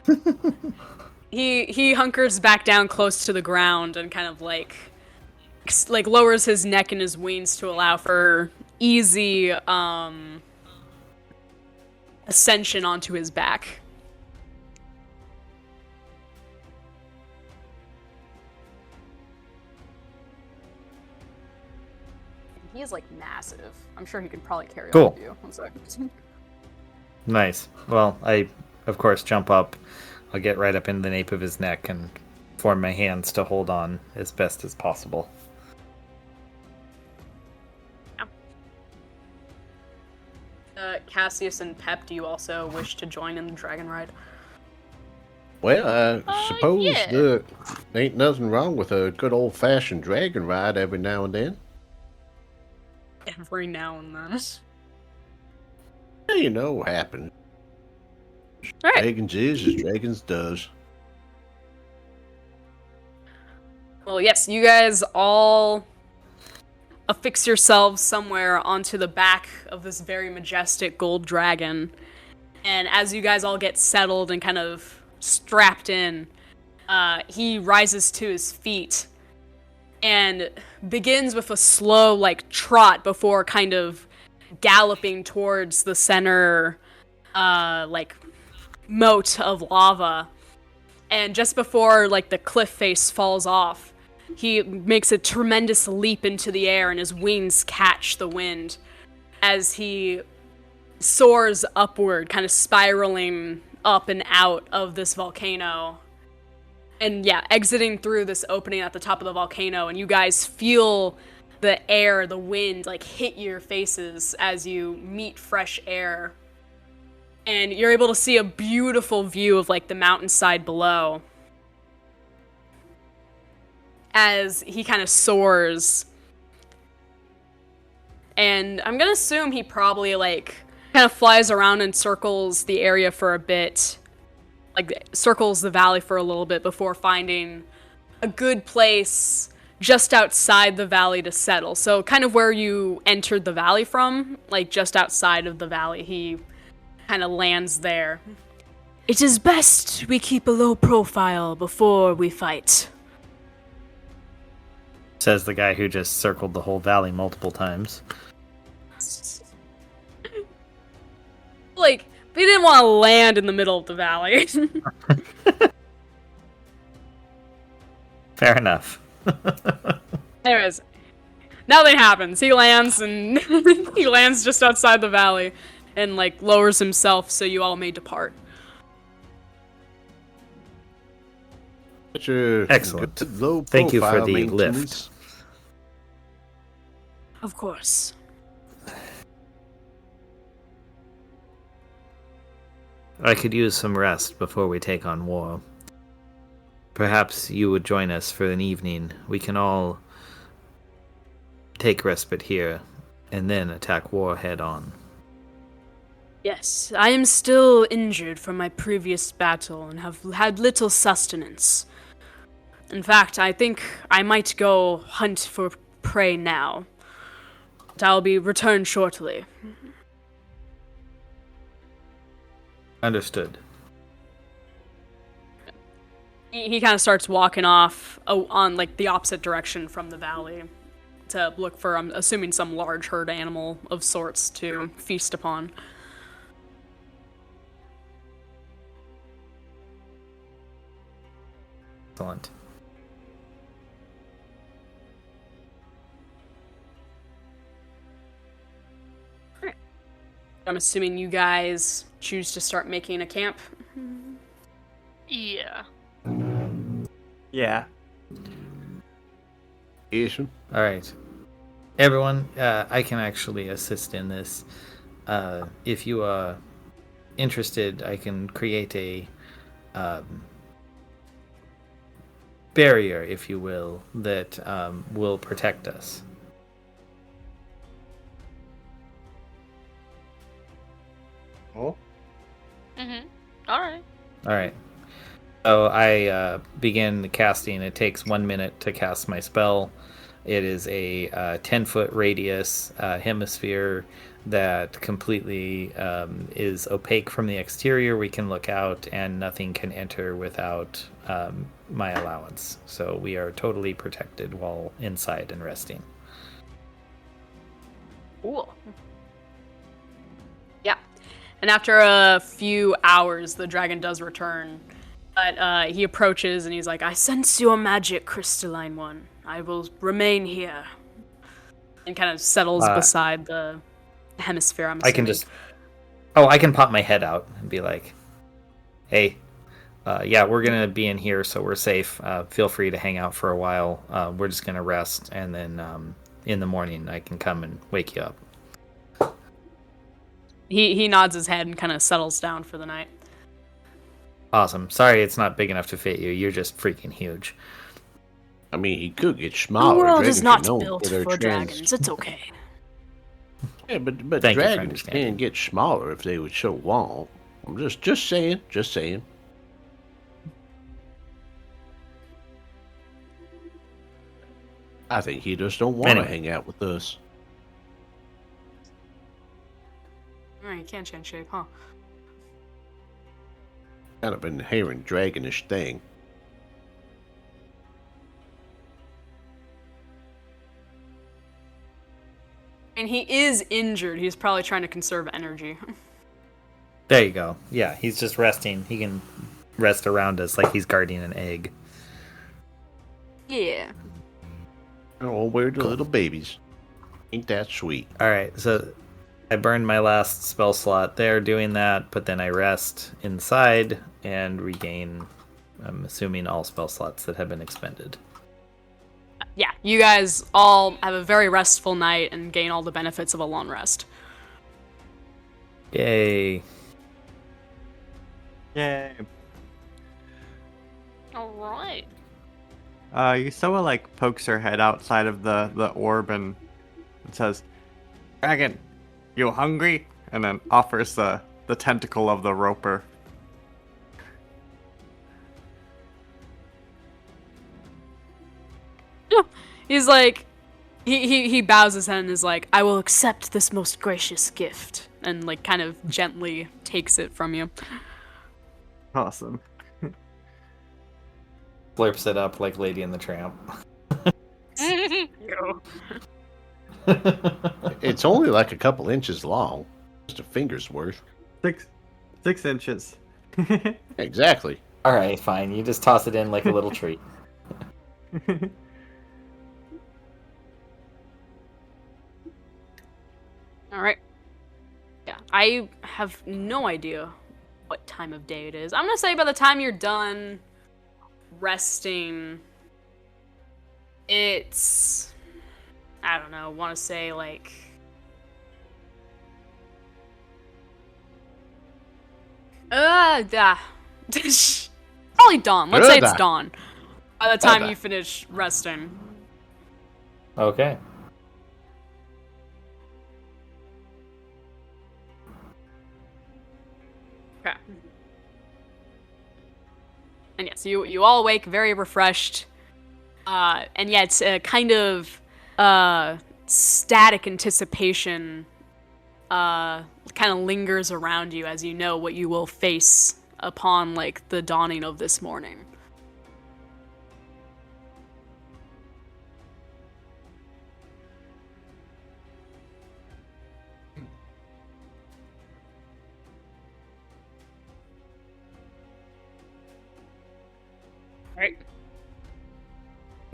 go. He hunkers back down close to the ground and kind of lowers his neck and his wings to allow for easy ascension onto his back. He is massive. I'm sure he could probably carry all of you. One second. Nice. Well, I, of course, jump up. I'll get right up in the nape of his neck and form my hands to hold on as best as possible. Cassius and Pep, do you also wish to join in the dragon ride? Well, I suppose yeah. there ain't nothing wrong with a good old-fashioned dragon ride every now and then. Every now and then. Yeah, you know what happens. All right. Dragons is as dragons does. Well, yes, you guys all affix yourselves somewhere onto the back of this very majestic gold dragon. And as you guys all get settled and kind of strapped in, he rises to his feet and begins with a slow, trot before kind of galloping towards the center, moat of lava. And just before, the cliff face falls off, he makes a tremendous leap into the air and his wings catch the wind as he soars upward, kind of spiraling up and out of this volcano. And yeah, exiting through this opening at the top of the volcano, and you guys feel the air, the wind, hit your faces as you meet fresh air. And you're able to see a beautiful view of, the mountainside below. As he kind of soars. And I'm gonna assume he probably, kind of flies around and circles the area for a bit. Circles the valley for a little bit before finding a good place just outside the valley to settle. So kind of where you entered the valley from, just outside of the valley, he kind of lands there. It is best we keep a low profile before we fight. Says the guy who just circled the whole valley multiple times. They didn't want to land in the middle of the valley. Fair enough. Anyways, nothing happens. He lands, and he lands just outside the valley, and lowers himself so you all may depart. Excellent. Good low Thank you for profile the maintenance. lift. Of course. I could use some rest before we take on war. Perhaps you would join us for an evening. We can all take respite here, and then attack war head on. Yes, I am still injured from my previous battle and have had little sustenance. In fact, I think I might go hunt for prey now. But I'll be returned shortly. Understood. He kind of starts walking off on the opposite direction from the valley. to look for, I'm assuming, some large herd animal of sorts to feast upon. Excellent. I'm assuming you guys choose to start making a camp. Yeah. Yeah. Jason? All right. Everyone, I can actually assist in this. If you are interested, I can create a barrier, if you will, that will protect us. Oh? All right. All right. So I begin the casting. It takes 1 minute to cast my spell. It is a 10-foot radius hemisphere that completely is opaque from the exterior. We can look out, and nothing can enter without my allowance. So we are totally protected while inside and resting. Cool. Yeah. And after a few hours, the dragon does return. But he approaches and he's like, I sense your magic, crystalline one. I will remain here. And kind of settles beside the hemisphere, I'm assuming. I can pop my head out and be like, hey, yeah, we're going to be in here, so we're safe. Feel free to hang out for a while. We're just going to rest, and then in the morning I can come and wake you up. He nods his head and kind of settles down for the night. Awesome. Sorry it's not big enough to fit you. You're just freaking huge. I mean, he could get smaller. The world Dragons is not are known built their for dragons. It's okay. Yeah, but Thank you for dragons understanding. can get smaller if they would so want. I'm just saying. I think he just don't want to Anyway. hang out with us. Alright, you can change shape, huh? Kind of an inherent dragonish thing. And he is injured. He's probably trying to conserve energy. There you go. Yeah, he's just resting. He can rest around us like he's guarding an egg. Yeah. Oh, we're the little babies. Ain't that sweet? All right, so I burned my last spell slot there doing that, but then I rest inside and regain, I'm assuming, all spell slots that have been expended. Yeah, you guys all have a very restful night and gain all the benefits of a long rest. Yay. Yay. All right. Yusawa like pokes her head outside of the orb and says, "Dragon, you hungry?" And then offers the tentacle of the roper. He's like, he bows his head and is like, I will accept this most gracious gift. And like kind of gently takes it from you. Awesome. Slurps it up like Lady and the Tramp. It's only like a couple inches long. Just a finger's worth. 6 inches. Exactly. All right, fine. You just toss it in like a little treat. Alright. Yeah, I have no idea what time of day it is. I'm gonna say by the time you're done resting, it's, I don't know, want to say like yeah. Probably dawn. Let's say it's dawn by the time you finish resting. Okay. Okay. And yes, you all awake very refreshed. And yeah, it's a kind of static anticipation kind of lingers around you as you know what you will face upon like the dawning of this morning.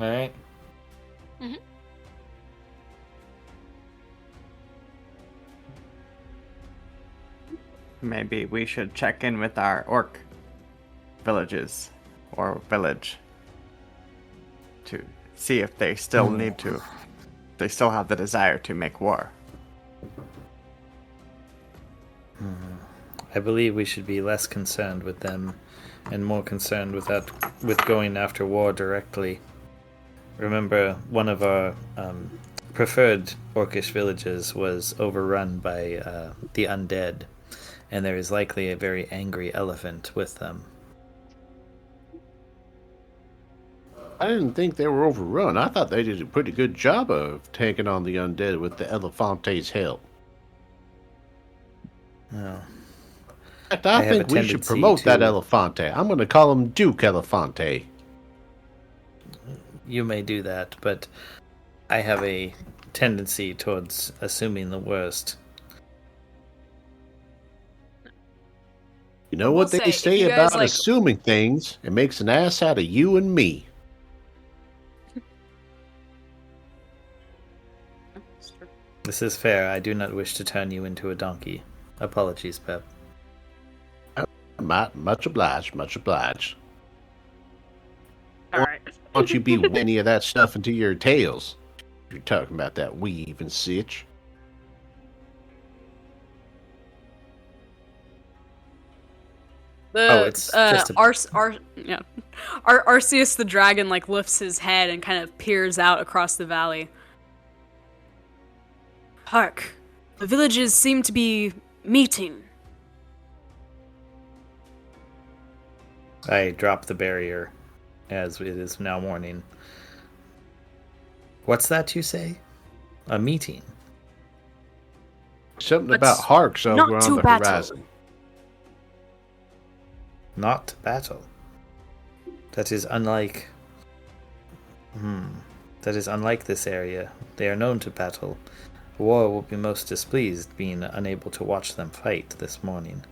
All right. Mhm. Maybe we should check in with our orc villages or village to see if they still need to. They still have the desire to make war. I believe we should be less concerned with them and more concerned with going after war directly. Remember, one of our preferred orcish villages was overrun by the undead, and there is likely a very angry elephant with them. I didn't think they were overrun. I thought they did a pretty good job of taking on the undead with the Elefante's help. No. In fact, I have think a we should tendency promote that to- Elefante. I'm going to call him Duke Elefante. You may do that, but I have a tendency towards assuming the worst. You know I will what they say, if say you guys, about like- assuming things? It makes an ass out of you and me. This is fair. I do not wish to turn you into a donkey. Apologies, Pep. Much obliged, much obliged. All right. Why don't you be any of that stuff into your tails? You're talking about that weave and sitch. It's just a... Arceus the dragon like lifts his head and kind of peers out across the valley. Hark, the villages seem to be meeting. I drop the barrier, as it is now morning. What's that you say? A meeting? Something Let's about harks not over on to the battle. horizon. Not battle. That is unlike... That is unlike this area. They are known to battle. War will be most displeased, being unable to watch them fight this morning.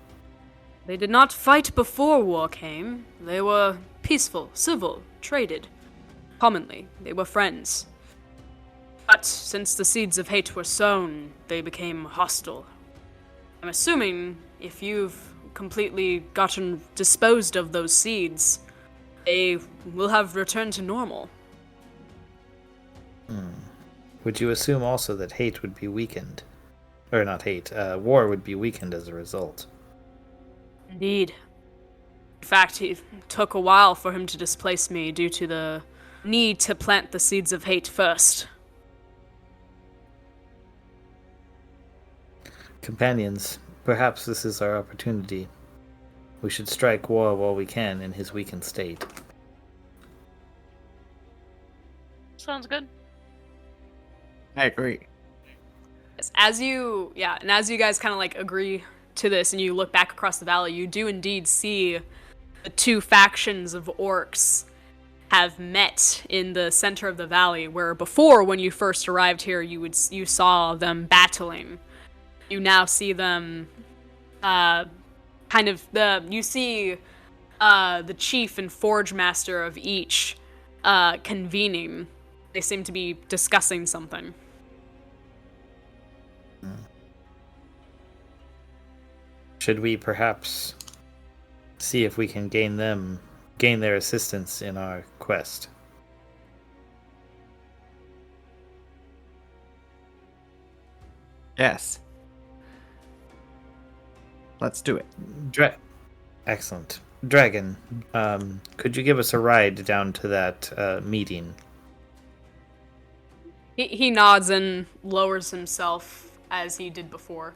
They did not fight before war came. They were peaceful, civil, traded. Commonly, they were friends. But since the seeds of hate were sown, they became hostile. I'm assuming if you've completely gotten disposed of those seeds, they will have returned to normal. Would you assume also that hate would be weakened? Or not hate, war would be weakened as a result? Indeed. In fact, it took a while for him to displace me due to the need to plant the seeds of hate first. Companions, perhaps this is our opportunity. We should strike war while we can in his weakened state. Sounds good. I agree. As you guys kind of like agree to this and you look back across the valley, you do indeed see the two factions of orcs have met in the center of the valley, where before, when you first arrived here, you saw them battling. You now see them you see the chief and forge master of each convening. They seem to be discussing something. Should we perhaps see if we can gain their assistance in our quest? Yes. Let's do it. Excellent. Dragon, could you give us a ride down to that meeting? He nods and lowers himself as he did before.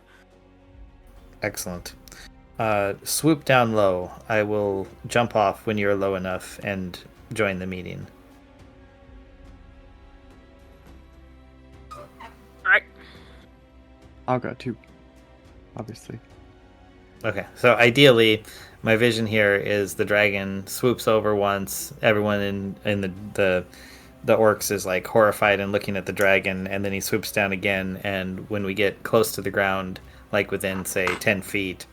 Excellent. Swoop down low. I will jump off when you're low enough and join the meeting. Alright. I'll go too, obviously. Okay, so ideally, my vision here is the dragon swoops over once. Everyone in the orcs is like horrified and looking at the dragon, and then he swoops down again. And when we get close to the ground, like within say 10 feet,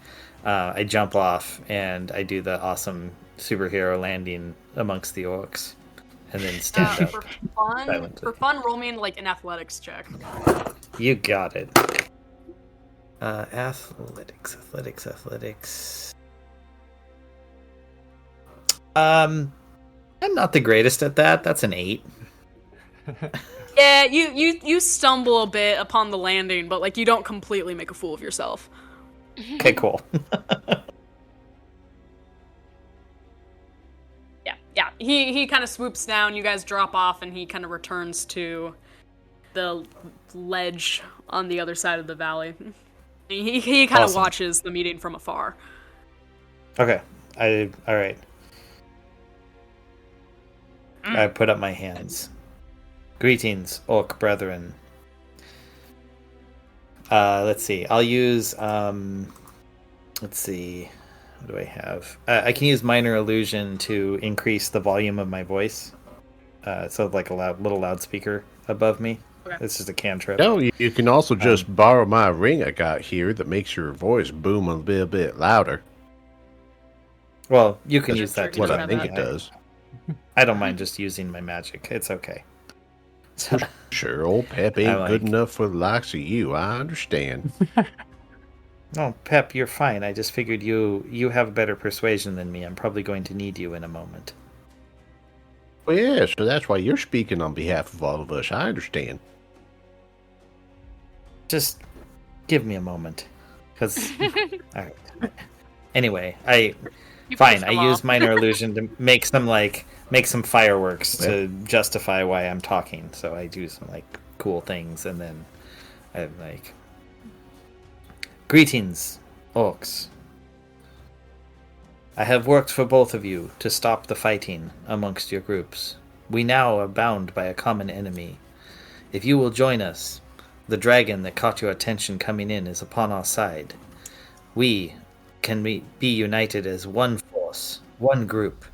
I jump off and I do the awesome superhero landing amongst the orcs, and then stand up. For fun, roll me in like an athletics check. You got it. Athletics. I'm not the greatest at that. That's an 8. Yeah, you stumble a bit upon the landing, but like you don't completely make a fool of yourself. Okay, cool. Yeah. He kind of swoops down. You guys drop off, and he kind of returns to the ledge on the other side of the valley. He kind of Awesome. watches the meeting from afar. Okay. All right. I put up my hands. Greetings, orc brethren. Let's see. I'll use. Let's see. What do I have? I can use minor illusion to increase the volume of my voice. So like a little loudspeaker above me. Okay. This is a cantrip. No, you can also just borrow my ring I got here that makes your voice boom a little bit louder. Well, you can That's use that too. what I have think that. it does. I don't mind just using my magic. It's okay. So, Sure, old Pep ain't I good like- enough for the likes of you. I understand. no, Pep, you're fine. I just figured you have better persuasion than me. I'm probably going to need you in a moment. Well, yeah, so that's why you're speaking on behalf of all of us. I understand. Just give me a moment, because. All right. Anyway, I use minor illusion to make some fireworks to justify why I'm talking. So I do some like cool things, and then I'm like, greetings, orcs. I have worked for both of you to stop the fighting amongst your groups. We now are bound by a common enemy. If you will join us, the dragon that caught your attention coming in is upon our side. We can be united as one force, one group,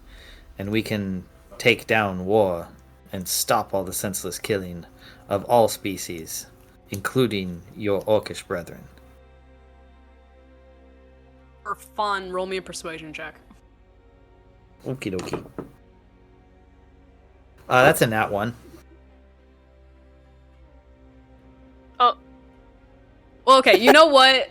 and we can take down war and stop all the senseless killing of all species, including your orcish brethren. For fun, roll me a persuasion check. Okie dokie. That's a nat 1. Oh. Well, okay, you know what?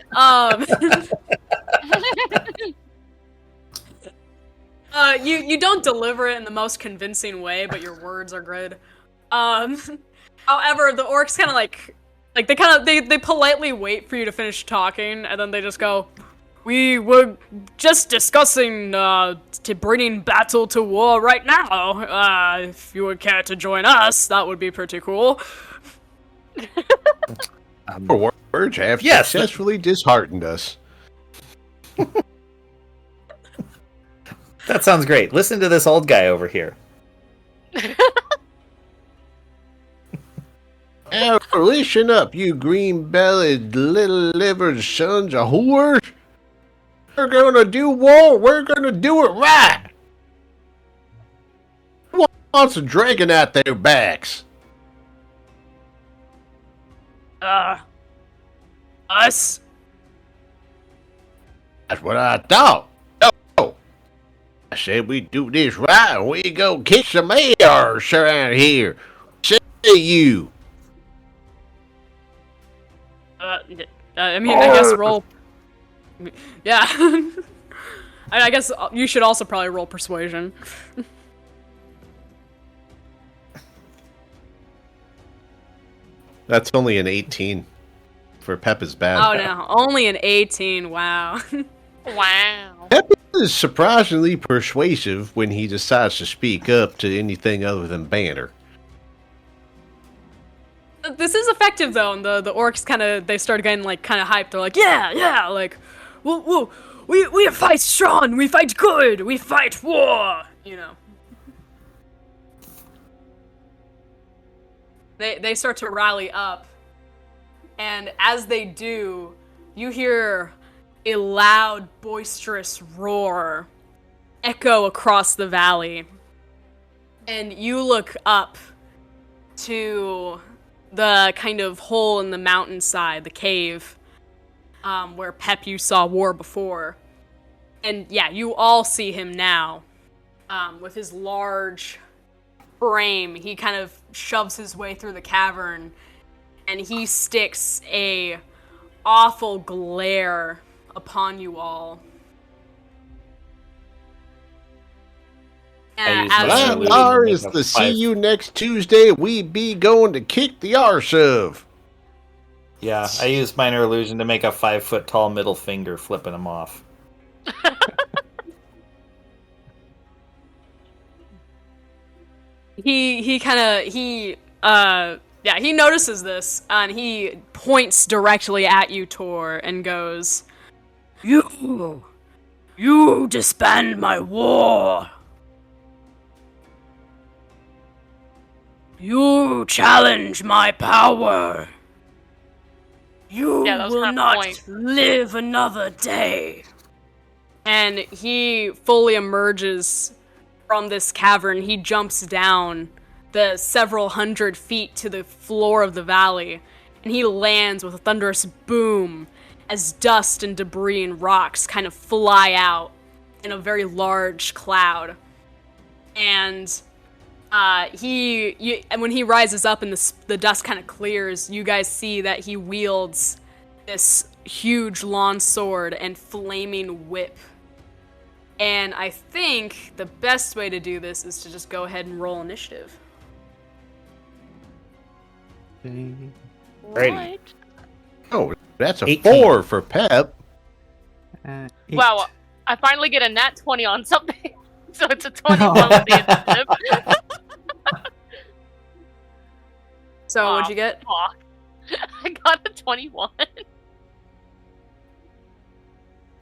You don't deliver it in the most convincing way, but your words are good. However, the orcs kind of like they politely wait for you to finish talking, and then they just go, "We were just discussing to bringing battle to war right now. If you would care to join us, that would be pretty cool." Our words have successfully disheartened us. That sounds great. Listen to this old guy over here. Now, listen up, you green-bellied, little-livered sons of whores. We're gonna do war. We're gonna do it right. Who wants a dragon at their backs? Us? That's what I thought. No. I said we do this right and we go kick some ass around here. Say you. I mean, I guess roll. Yeah. I guess you should also probably roll persuasion. That's only an 18. For Pep is bad. Oh no, only an 18. Wow. Wow. Pep is surprisingly persuasive when he decides to speak up to anything other than banter. This is effective though, and the orcs they started getting like kind of hyped. They're like, yeah, like, we fight strong, we fight good, we fight war, you know. They start to rally up, and as they do, you hear a loud, boisterous roar echo across the valley, and you look up to the kind of hole in the mountainside, the cave, where Pep you saw war before. And yeah, you all see him now, with his large, frame, he kind of shoves his way through the cavern, and he sticks a awful glare upon you all. And I use as my you- illusion. Well, to is make a the see 5 you next Tuesday. We be going to kick the arse of. Yeah, I use minor illusion to make a 5-foot tall middle finger, flipping him off. he notices this, and he points directly at you, Tor, and goes, You disband my war. You challenge my power. You Yeah, that was will kind of not point. live another day. And he fully emerges from this cavern. He jumps down the several hundred feet to the floor of the valley, and he lands with a thunderous boom as dust and debris and rocks kind of fly out in a very large cloud. And when he rises up and the dust kind of clears, you guys see that he wields this huge long sword and flaming whip. And I think the best way to do this is to just go ahead and roll initiative. Ready. What? Oh, that's a 18. 4 for Pep. 8. Wow, I finally get a nat 20 on something. So it's a 21 with the initiative. So what'd you get? Fuck. I got a 21.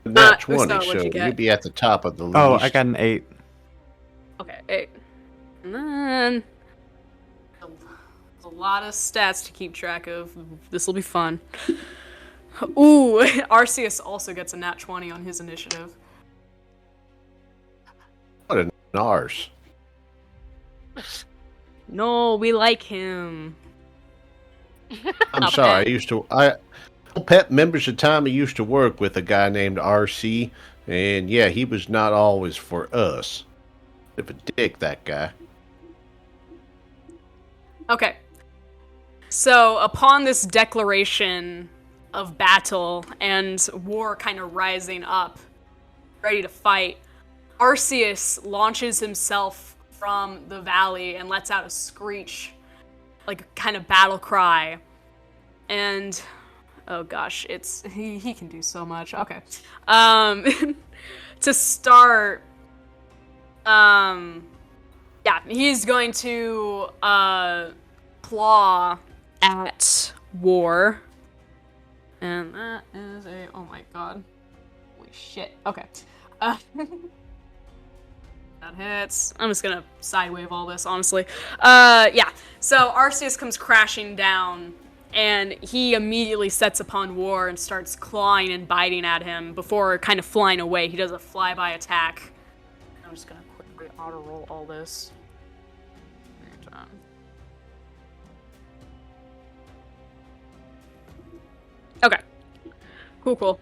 Not Gustav, 20, what'd so you get? you'd be at the top of the list. Oh, I got an 8. Okay, 8. And then there's a lot of stats to keep track of. This will be fun. Ooh, Arceus also gets a nat 20 on his initiative. What an arse. No, we like him. I'm Not sorry. bad. Pep members of time I used to work with a guy named RC, and yeah, he was not always for us. Bit of a dick, that guy. Okay. So, upon this declaration of battle and war kind of rising up, ready to fight, Arceus launches himself from the valley and lets out a screech, like a kind of battle cry. And oh gosh, he can do so much. Okay. To start, he's going to claw at War. And that is oh my god. Holy shit. Okay. That hits. I'm just gonna sidewave all this, honestly. So Arceus comes crashing down, and he immediately sets upon War and starts clawing and biting at him before kind of flying away. He does a flyby attack. I'm just gonna quickly auto-roll all this. Okay. Cool.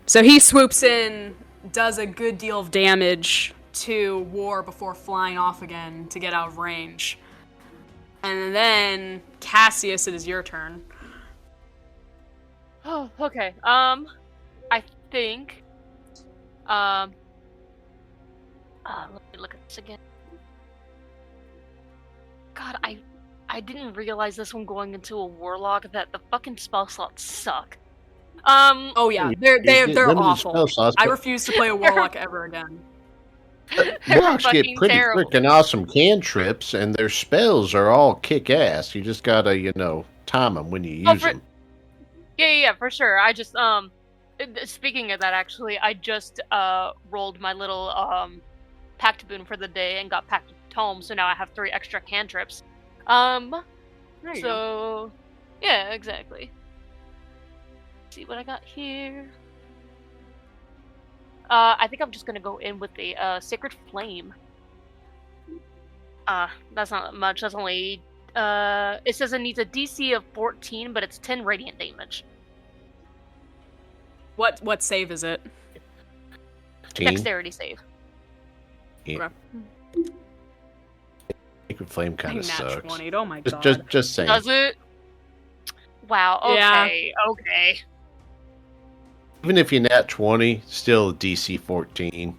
So he swoops in, does a good deal of damage to War before flying off again to get out of range. And then, Cassius, it is your turn. Oh, okay. I think. Let me look at this again. God, I didn't realize this when going into a warlock that the fucking spell slots suck. Oh yeah, they're Limited awful. spell slots, I but refuse to play a warlock ever again. Warlocks get fucking pretty terrible. freaking awesome cantrips, and their spells are all kick-ass. You just gotta, time them when you use them. Yeah, for sure. I just speaking of that, actually, I just rolled my little pact boon for the day and got pact tome, so now I have 3 extra cantrips. There you go. So yeah, exactly. Let's see what I got here. I think I'm just gonna go in with the Sacred Flame. That's not much. That's only it says it needs a DC of 14, but it's 10 radiant damage. What save is it? Team. Dexterity save. Yeah. Okay. Stupid flame kind of Nat sucks. 20. Oh my god. Just saying. Does it? Wow. Yeah. Okay. Okay. Even if you nat 20, still DC 14.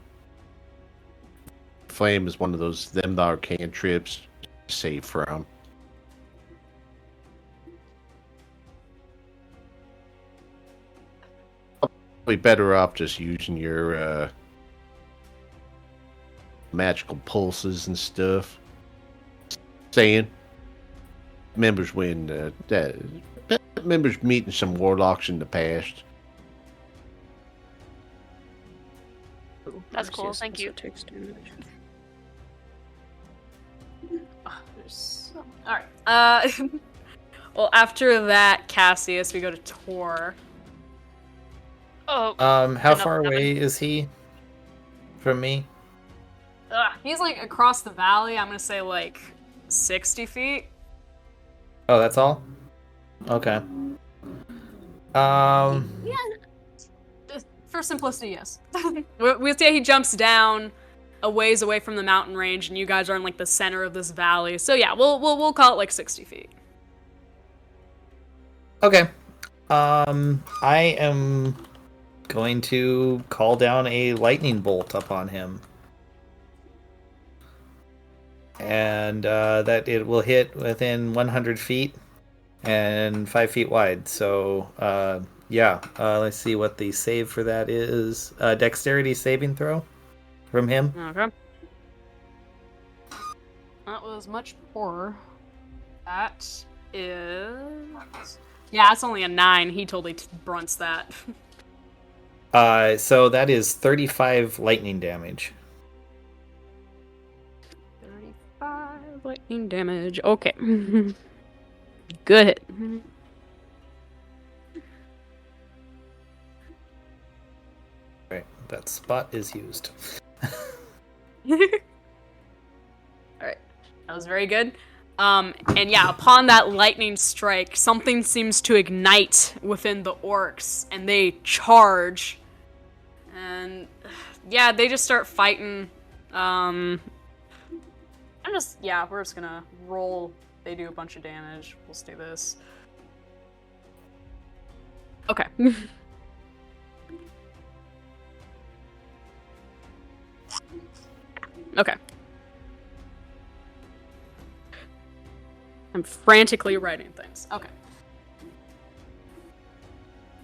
Flame is one of those them that are cantrips. Save from. Probably better off just using your magical pulses and stuff. Saying members members meeting some warlocks in the past. That's cool, thank you. Takes damage. Alright. Well, after that, Cassius, we go to Tor. Oh. How far away is he from me? He's like across the valley. I'm gonna say like 60 feet. Oh, that's all? Okay. Yeah. For simplicity, yes. We'll say he jumps down a ways away from the mountain range, and you guys are in like the center of this valley. So yeah, we'll call it like 60 feet. Okay. I am going to call down a lightning bolt upon him. And that it will hit within 100 feet and 5 feet wide. So, let's see what the save for that is. Dexterity saving throw from him. Okay. That was much poorer. That is... Yeah, it's only a 9. He totally brunts that. So that is 35 lightning damage. 35 lightning damage. Okay. Good hit. Right, that spot is used. Alright. That was very good. And yeah, upon that lightning strike, something seems to ignite within the orcs, and they charge. And yeah, they just start fighting. We're just gonna roll. They do a bunch of damage. We'll do this. Okay. Okay. I'm frantically writing things. Okay.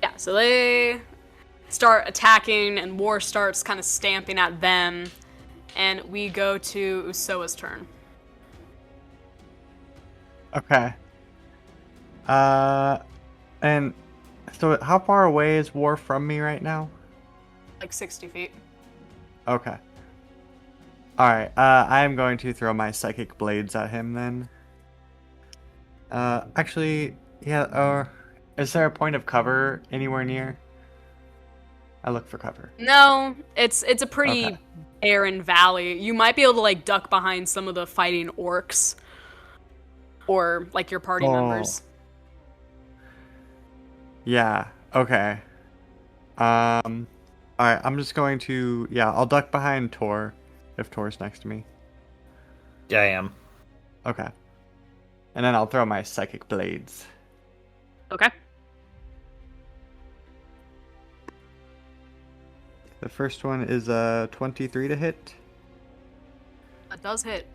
Yeah, so they start attacking, and war starts kind of stamping at them. And we go to Usoa's turn. Okay. And so how far away is War from me right now? Like 60 feet. Okay. Alright, I am going to throw my psychic blades at him then. Actually, yeah, is there a point of cover anywhere near? I look for cover. No, it's a pretty Okay. barren valley. You might be able to like duck behind some of the fighting orcs. Or like your party members. Yeah, okay. Alright, I'm just going to, I'll duck behind Tor, if Tor's next to me. Yeah, I am. Okay. And then I'll throw my psychic blades. Okay. The first one is a 23 to hit. That does hit.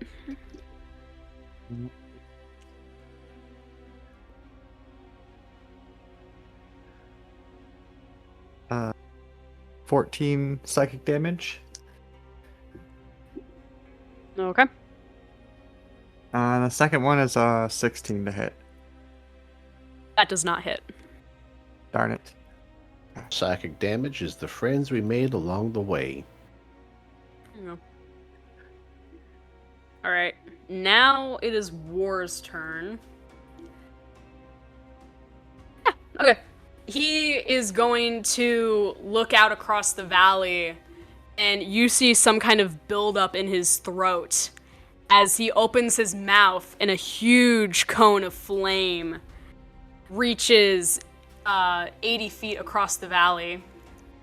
14 psychic damage. Okay. The second one is a 16 to hit. That does not hit. Darn it. Psychic damage is the friends we made along the way. There you go. Alright. Now it is War's turn. Yeah, okay. He is going to look out across the valley, and you see some kind of buildup in his throat as he opens his mouth, and a huge cone of flame reaches 80 feet across the valley.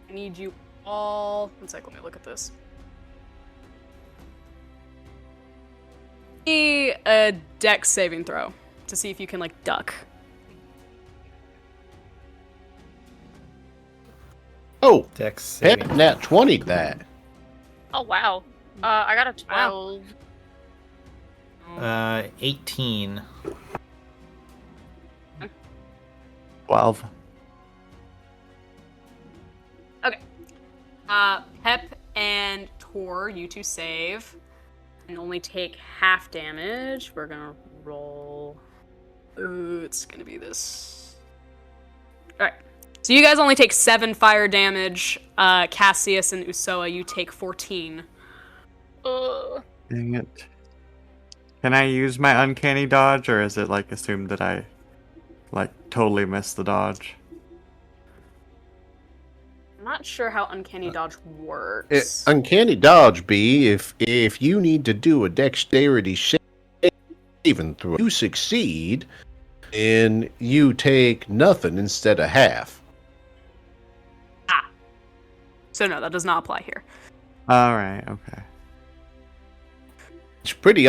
I need you all... One sec, let me look at this. a dex saving throw to see if you can, like, duck. Oh, Dex Pep saving. nat 20 that. Oh wow. I got a 12. 18. 12. Okay. Pep and Tor, you two save. And only take half damage. We're gonna roll. Ooh, it's gonna be this. Alright. So you guys only take 7 fire damage. Cassius and Usoa, you take 14. Ugh. Dang it. Can I use my uncanny dodge, or is it like assumed that I like totally missed the dodge? I'm not sure how Uncanny Dodge works. Uncanny dodge be if you need to do a dexterity saving throw, you succeed, and you take nothing instead of half. So no, that does not apply here. Alright, okay. It's pretty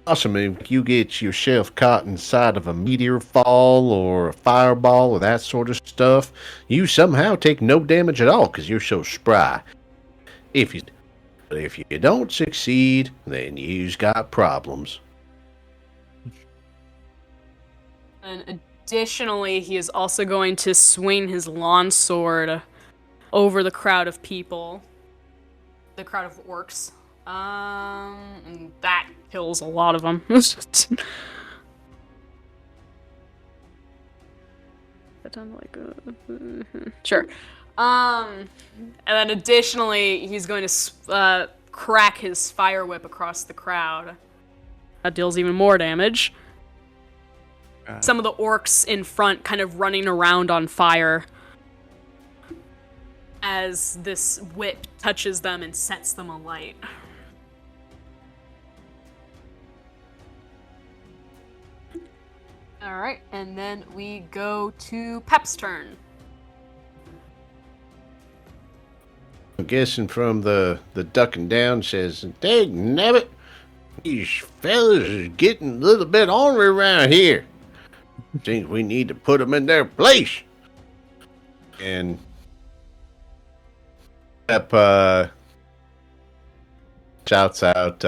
awesome if you get yourself caught inside of a meteor fall or a fireball or that sort of stuff. You somehow take no damage at all because you're so spry. If you don't succeed, then you've got problems. And additionally, he is also going to swing his lawn sword over the crowd of people. The crowd of orcs. And that kills a lot of them. Sure. And then additionally, he's going to crack his fire whip across the crowd. That deals even more damage. Some of the orcs in front kind of running around on fire as this whip touches them and sets them alight. Alright, and then we go to Pep's turn. I'm guessing from the ducking down says, "Dag nabbit, these fellas is getting a little bit ornery around here. Seems we need to put them in their place." And Pep shouts out,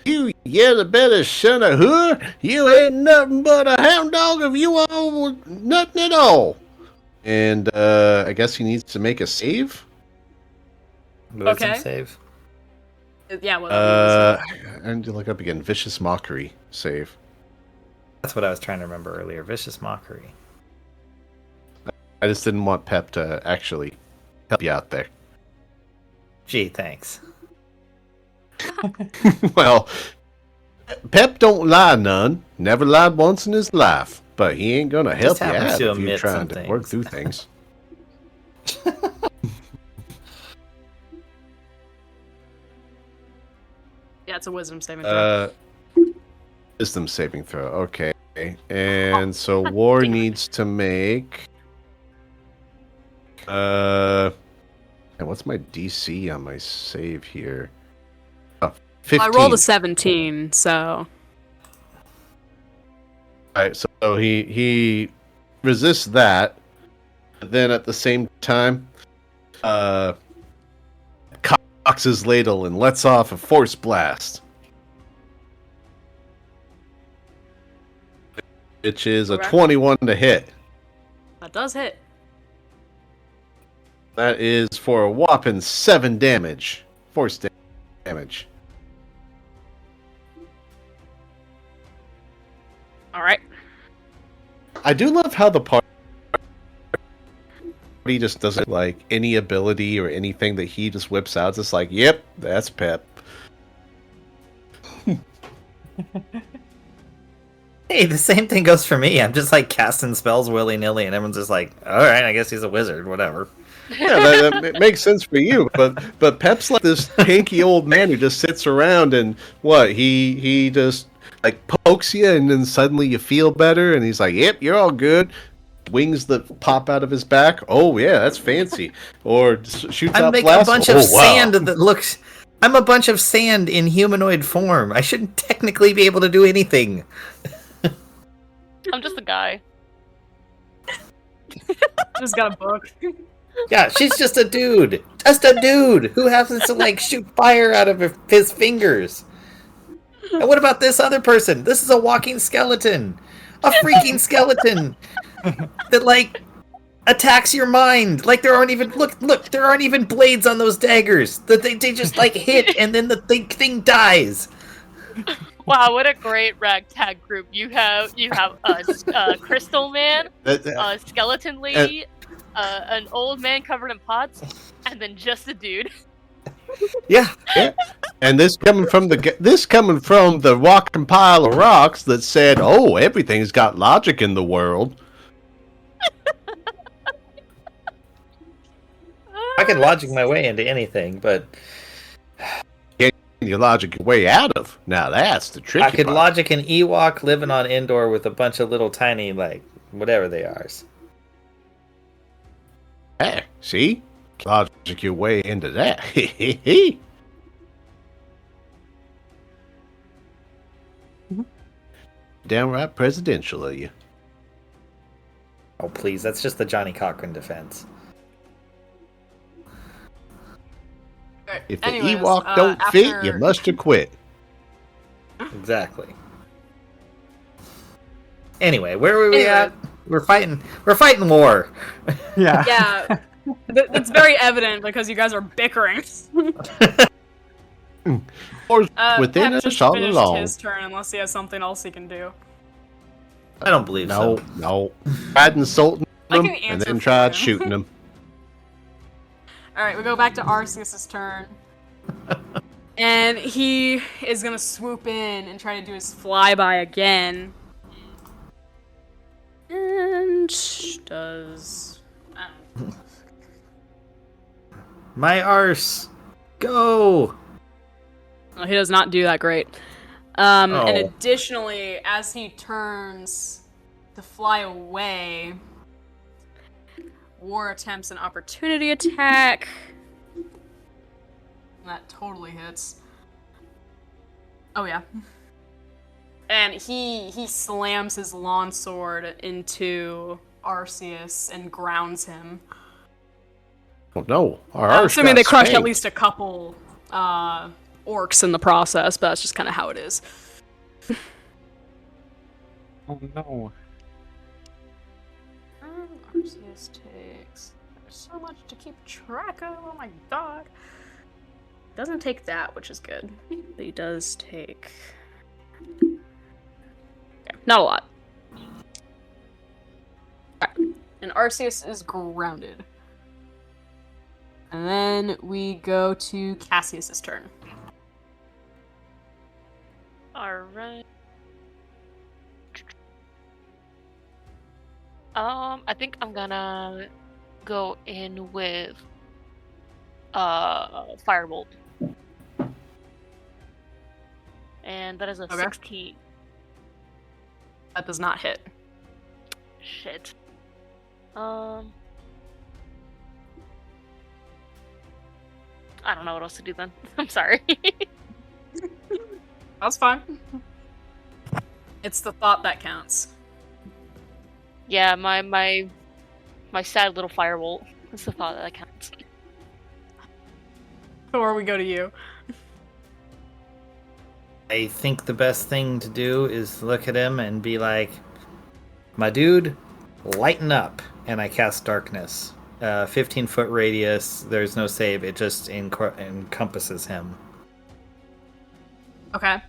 "You the better son of whore! You ain't nothing but a hound dog if you all nothing at all." And I guess he needs to make a save. Wisdom Okay. save. Yeah, well, I need to look up again. Vicious mockery save. That's what I was trying to remember earlier. Vicious mockery. I just didn't want Pep to actually help you out there. Gee, thanks. Well, Pep don't lie none. Never lied once in his life. But he ain't gonna help you happens out to if you're omit trying some to work things. through things. yeah, it's a wisdom saving throw. Wisdom saving throw. Okay. And so War needs to make. And what's my DC on my save here? 15. I rolled a 17, so... Alright, so he resists that, but then at the same time, cocks his ladle and lets off a force blast. Which is a Okay. 21 to hit. That does hit. That is for a whopping 7 damage. Force damage. Alright. I do love how the party just doesn't like any ability or anything that he just whips out. It's just like, yep, that's Pep. Hey, the same thing goes for me. I'm just like casting spells willy-nilly, and everyone's just like, alright, I guess he's a wizard, whatever. Yeah, that makes sense for you. But Pep's like this tanky old man who just sits around and what? He just like pokes you and then suddenly you feel better and he's like, yep, you're all good. Wings that pop out of his back. Oh yeah, that's fancy. Or shoots I out make blasts. a bunch Oh, of wow. sand that looks I'm a bunch of sand in humanoid form. I shouldn't technically be able to do anything. I'm just a guy. Just got a book. Yeah, she's just a dude. Just a dude who happens to, like, shoot fire out of his fingers. And what about this other person? This is a walking skeleton. A freaking skeleton that, like, attacks your mind. Like, there aren't even... Look, there aren't even blades on those daggers. They just, like, hit, and then the thing dies. Wow, what a great ragtag group! You have a crystal man, a skeleton lady, an old man covered in pots, and then just a dude. Yeah. And this coming from the walking pile of rocks that said, "Oh, everything's got logic in the world." I can logic my way into anything, but You logic your way out of. Now that's the tricky I could part. logic an Ewok living on Endor with a bunch of little tiny, like, whatever they are. Hey, see? Logic your way into that. Downright presidential of you. Oh, please, that's just the Johnny Cochran defense. If the Anyways, Ewok don't fit, you after- must have quit. Exactly. Anyway, where were we Anyway. at? We're fighting war. Yeah. Yeah, it's very evident because you guys are bickering. Or within Pep us just all finished along. his turn unless he has something else he can do. I don't believe No, so. no. Tried insulting I them can and answer then for tried him. shooting them. Alright, we go back to Arceus' turn. And he is gonna swoop in and try to do his flyby again. And does... My arse. Go. Well, he does not do that great. And Oh. additionally, as he turns to fly away, War attempts an opportunity attack. That totally hits. Oh yeah. And he slams his lawn sword into Arceus and grounds him. Oh no. Our I'm arse assuming got they crushed at spanked. least a couple orcs in the process, but that's just kind of how it is. Oh no. Arceus takes... There's so much to keep track of, oh my god. Doesn't take that, which is good. But he does take... Okay, not a lot. Alright, and Arceus is grounded. And then we go to Cassius's turn. Alright. I think I'm gonna go in with Firebolt. And that is a Okay. 16. That does not hit. Shit. I don't know what else to do then. I'm sorry. That's fine. It's the thought that counts. Yeah, my sad little Firebolt. That's the thought that counts. Or we go to you. I think the best thing to do is look at him and be like, my dude, lighten up. And I cast Darkness. 15-foot radius, there's no save, it just encompasses him. Okay.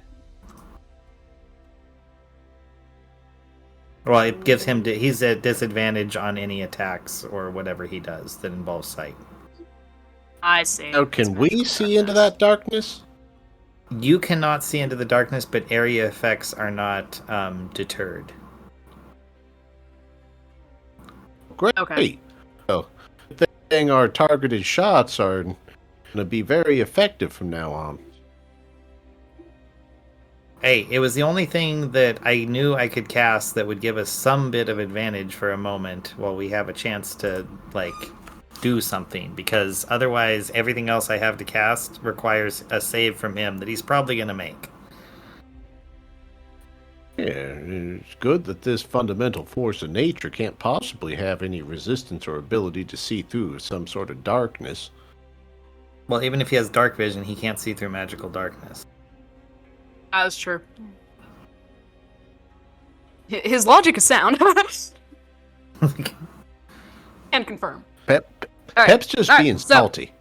Well, it gives him, he's at disadvantage on any attacks or whatever he does that involves sight. I see. Now, can we see into that darkness? You cannot see into the darkness, but area effects are not deterred. Great. Okay. So, good thing our targeted shots are going to be very effective from now on. Hey, it was the only thing that I knew I could cast that would give us some bit of advantage for a moment while we have a chance to, like, do something, because otherwise everything else I have to cast requires a save from him that he's probably going to make. Yeah, it's good that this fundamental force of nature can't possibly have any resistance or ability to see through some sort of darkness. Well, even if he has dark vision, he can't see through magical darkness. That's true. His logic is sound. And confirm. All right. Pep's just being salty.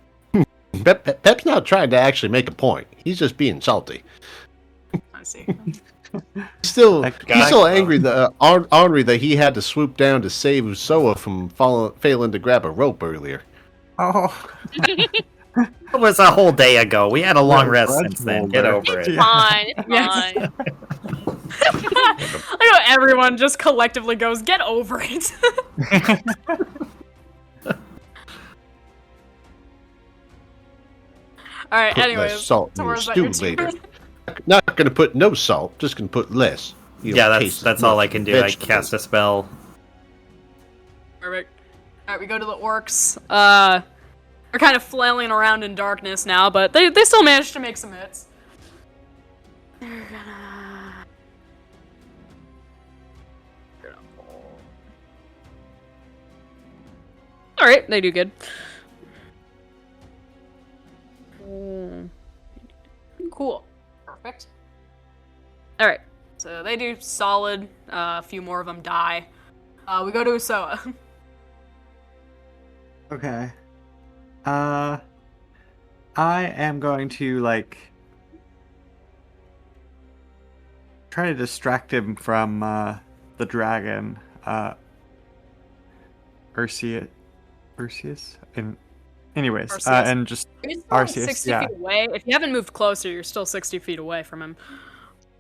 Pep's not trying to actually make a point. He's just being salty. I see. He's still angry that Henri that he had to swoop down to save Usoa from failing to grab a rope earlier. Oh. It was a whole day ago. We had a long rest since then. Get over it. It's fine. It's fine. I know everyone just collectively goes, get over it. Alright, anyways. Salt in your stew later. Not going to put no salt, just going to put less. Yeah, that's all I can do. Vegetables. I cast a spell. Perfect. Alright, we go to the orcs. They're kind of flailing around in darkness now, but they still managed to make some hits. They're gonna pull. Alright, they do good. Cool. Perfect. Alright, so they do solid. A few more of them die. We go to Usoa. Okay. I am going to, try to distract him from, the dragon, Arceus? Anyways, Arceus. and just You're still Arceus, 60 yeah. feet away. If you haven't moved closer, you're still 60 feet away from him.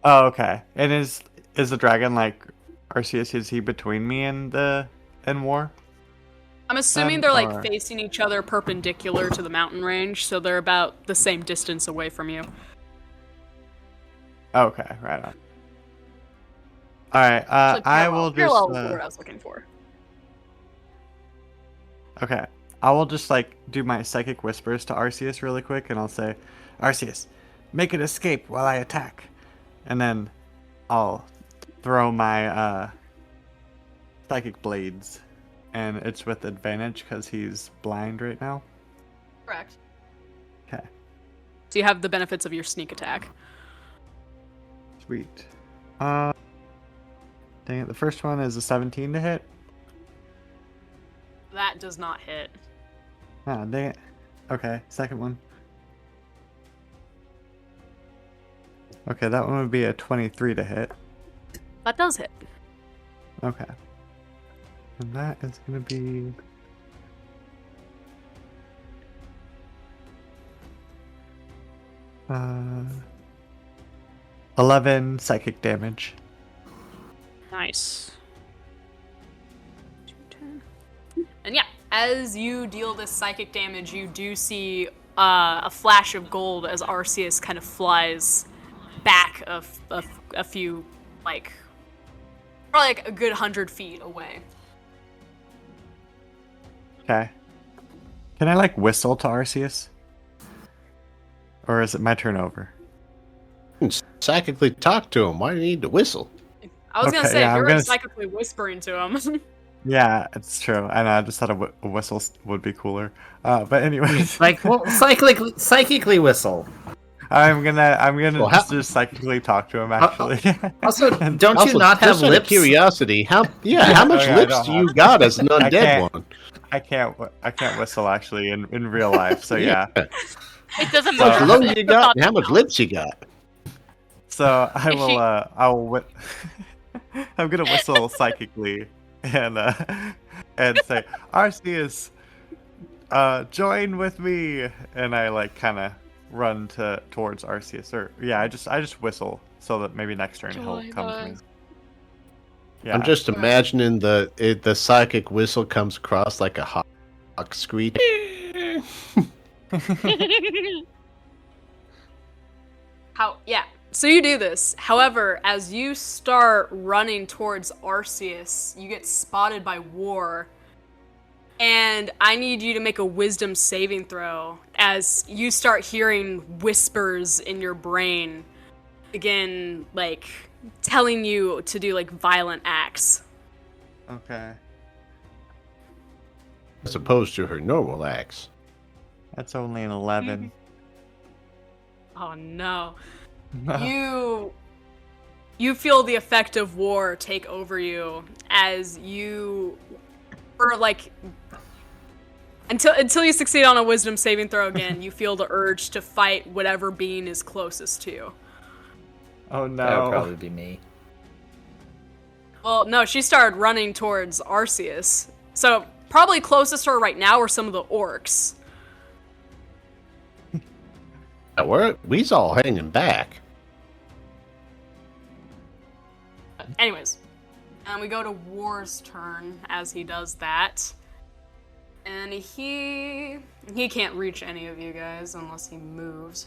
Oh, okay. And is the dragon like Arceus? Is he between me and War? I'm assuming they're facing each other perpendicular to the mountain range, so they're about the same distance away from you. Okay, right on. Alright, I will just... Parallel is what I was looking for. Okay. I will just, do my psychic whispers to Arceus really quick, and I'll say, Arceus, make an escape while I attack. And then I'll throw my, psychic blades. And it's with advantage because he's blind right now. Correct. Okay. So you have the benefits of your sneak attack. Sweet. Dang it, the first one is a 17 to hit. That does not hit. Ah, dang it. Okay, second one. Okay, that one would be a 23 to hit. That does hit. Okay. And that is going to be... 11 psychic damage. Nice. And yeah, as you deal this psychic damage, you do see a flash of gold as Arceus kind of flies back a few, probably a good 100 feet away. Okay. Can I, whistle to Arceus? Or is it my turn over? You can psychically talk to him. Why do you need to whistle? I was gonna say, yeah, you're psychically whispering to him. Yeah, it's true. I know, I just thought a whistle would be cooler. But anyways. Psychically whistle. I'm gonna just psychically talk to him, actually. Also, don't you not have lips? Curiosity, how much lips do you got as an undead one? I can't whistle actually in real life. So yeah. It doesn't So matter. how long you got and how much lips you got? So I will. I'm gonna whistle psychically and say, Arceus, join with me, and I kind of run towards Arceus. Or yeah, I just whistle so that maybe next turn he'll come to me. Yeah. I'm just imagining the psychic whistle comes across like a hawk screech. So you do this. However, as you start running towards Arceus, you get spotted by War, And I need you to make a wisdom saving throw as you start hearing whispers in your brain begin, like, telling you to do, like, violent acts. Okay. As opposed to her normal acts. That's only an 11. Oh no. You feel the effect of war take over you as you, for like, until you succeed on a wisdom saving throw again, you feel the urge to fight whatever being is closest to you. Oh no. That would probably be me. Well, no, she started running towards Arceus. So probably closest to her right now are some of the orcs. We's all hanging back. Anyways, we go to War's turn as he does that. And he can't reach any of you guys unless he moves.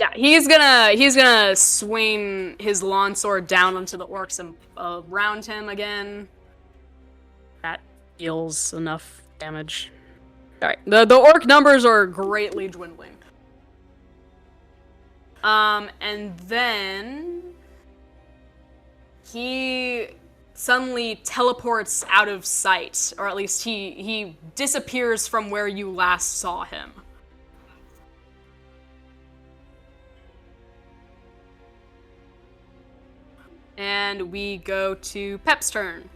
Yeah, he's gonna swing his lawn sword down onto the orcs and around him again. That deals enough damage. Alright, the orc numbers are greatly dwindling. And then he suddenly teleports out of sight, or at least he disappears from where you last saw him. And we go to Pep's turn.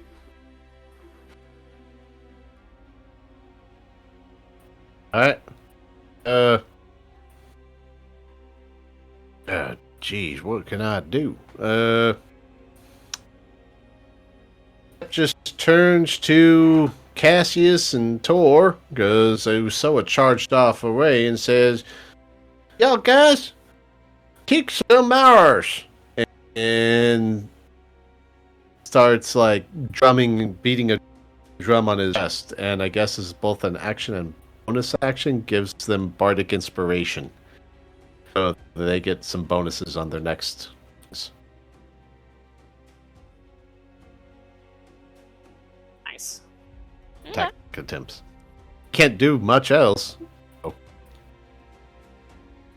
Alright. Geez, what can I do? Just turns to Cassius and Tor, because Usoa charged off away, and says, "Yo, guys, kick some hours." And starts, like, drumming and beating a drum on his chest. And I guess is both an action and bonus action, gives them bardic inspiration. So they get some bonuses on their next. Nice. Attack attempts. Can't do much else. Oh.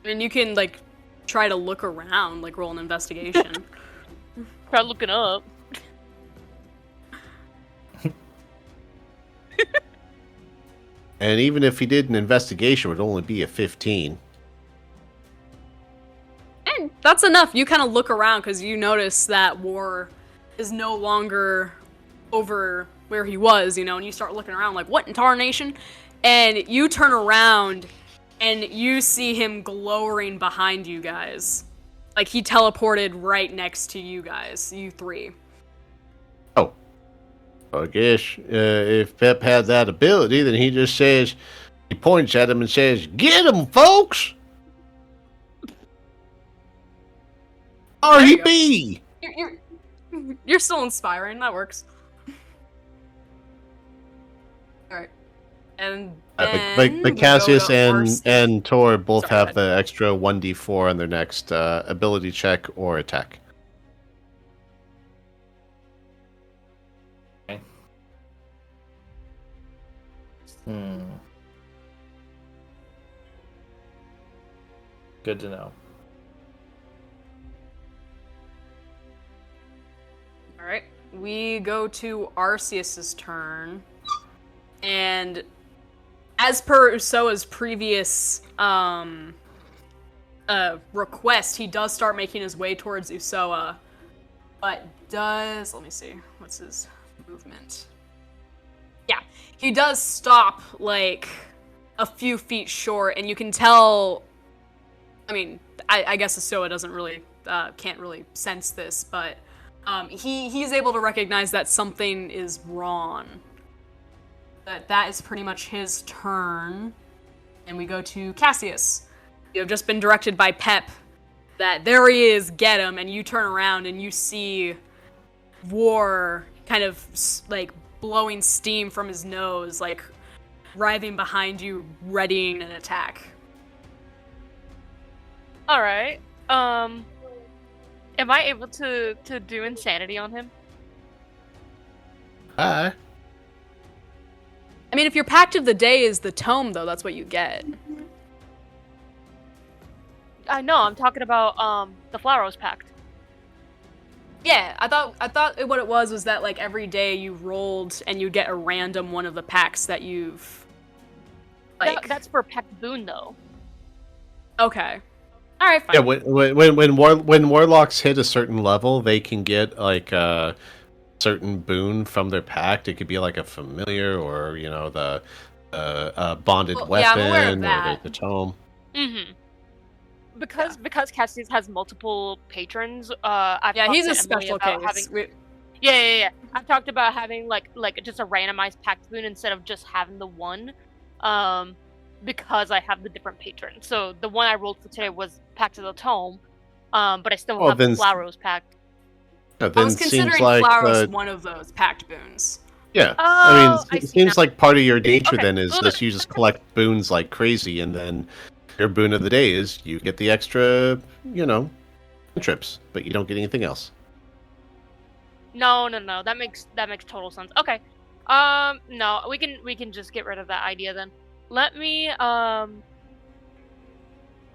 I mean, you can, like, try to look around, like, roll an investigation. Try looking up. And even if he did an investigation, it would only be a 15. And that's enough. You kind of look around because you notice that War is no longer over where he was, you know, and you start looking around like, what in tarnation? And you turn around and you see him glowering behind you guys. Like, he teleported right next to you guys, you three. Oh. I guess if Pep had that ability, then he just says, he points at him and says, "Get him, folks! R.E.B. You're still inspiring. That works. Alright. And then But Cassius Arceus. and Tor both Sorry, have the extra 1d4 on their next ability check or attack. Okay. Good to know. Alright. We go to Arceus' turn. And as per Usoa's previous request, he does start making his way towards Usoa. But let me see, what's his movement? Yeah, he does stop, like, a few feet short, and you can tell, I mean, I guess Usoa doesn't really, can't really sense this, but he's able to recognize that something is wrong. That is pretty much his turn. And we go to Cassius. You have just been directed by Pep that there he is, get him, and you turn around and you see War kind of, like, blowing steam from his nose, like, writhing behind you, readying an attack. Alright. Am I able to do insanity on him? Bye. I mean, if your pact of the day is the tome, though, that's what you get. I know. I'm talking about the Flowers Pact. Yeah, I thought what it was that like every day you rolled and you get a random one of the packs that you've like. That's for Pact Boon though. Okay. All right. Fine. Yeah, when warlocks hit a certain level, they can get like a certain boon from their pact. It could be like a familiar, or the bonded Well, weapon, yeah, I'm aware of or that. the tome. Mm-hmm. Because Cassius has multiple patrons. I've Yeah, talked he's to a Emily special about case. having- Yeah. I've talked about having like just a randomized pact boon instead of just having the one, because I have the different patrons. So the one I rolled for today was Pact of the Tome, but I still have the Flowers Pact. Yeah, I then was considering seems like flowers one of those pact boons. yeah. Oh, I mean, I it see seems now. like part of your nature Okay. then is that you just collect boons like crazy, and then your boon of the day is you get the extra, trips, but you don't get anything else. No. That makes total sense. Okay. No, we can just get rid of that idea then. Let me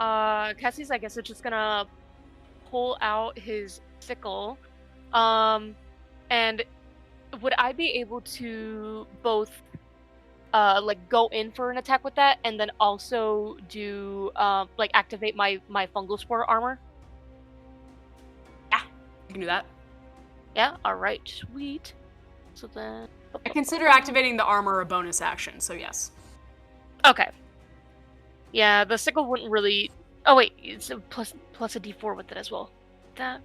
Cassie's, I guess, is just gonna pull out his sickle. And would I be able to both like go in for an attack with that and then also do like activate my fungal spore armor? Yeah, you can do that. Yeah, alright, sweet. So then I consider activating the armor a bonus action, so yes. okay. Yeah, the sickle wouldn't really. Oh wait, it's a plus a d4 with it as well. That.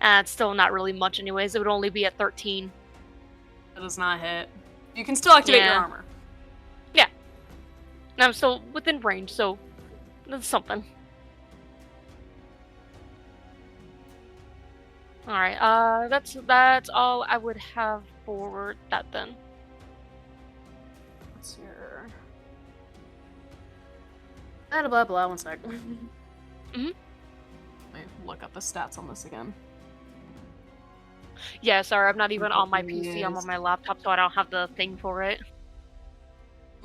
It's still not really much, anyways. It would only be at 13. That does not hit. You can still activate your armor. Yeah. And I'm still within range, so that's something. All right. That's all I would have for that then. What's your... Blah, blah, blah. 1 sec. Mm-hmm. Let me look up the stats on this again. Yeah, sorry, I'm not even on my PC. I'm on my laptop, so I don't have the thing for it.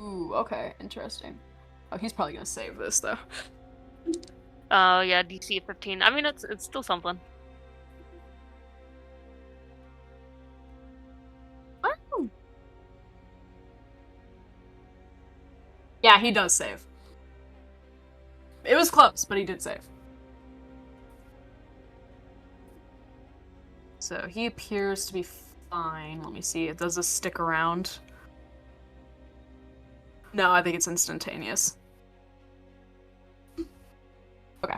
Ooh, okay. Interesting. Oh, he's probably gonna save this, though. Yeah, DC 15. I mean, it's still something. Oh. Yeah, he does save. It was close, but he did save. So he appears to be fine. Let me see. Does this stick around? No, I think it's instantaneous. Okay.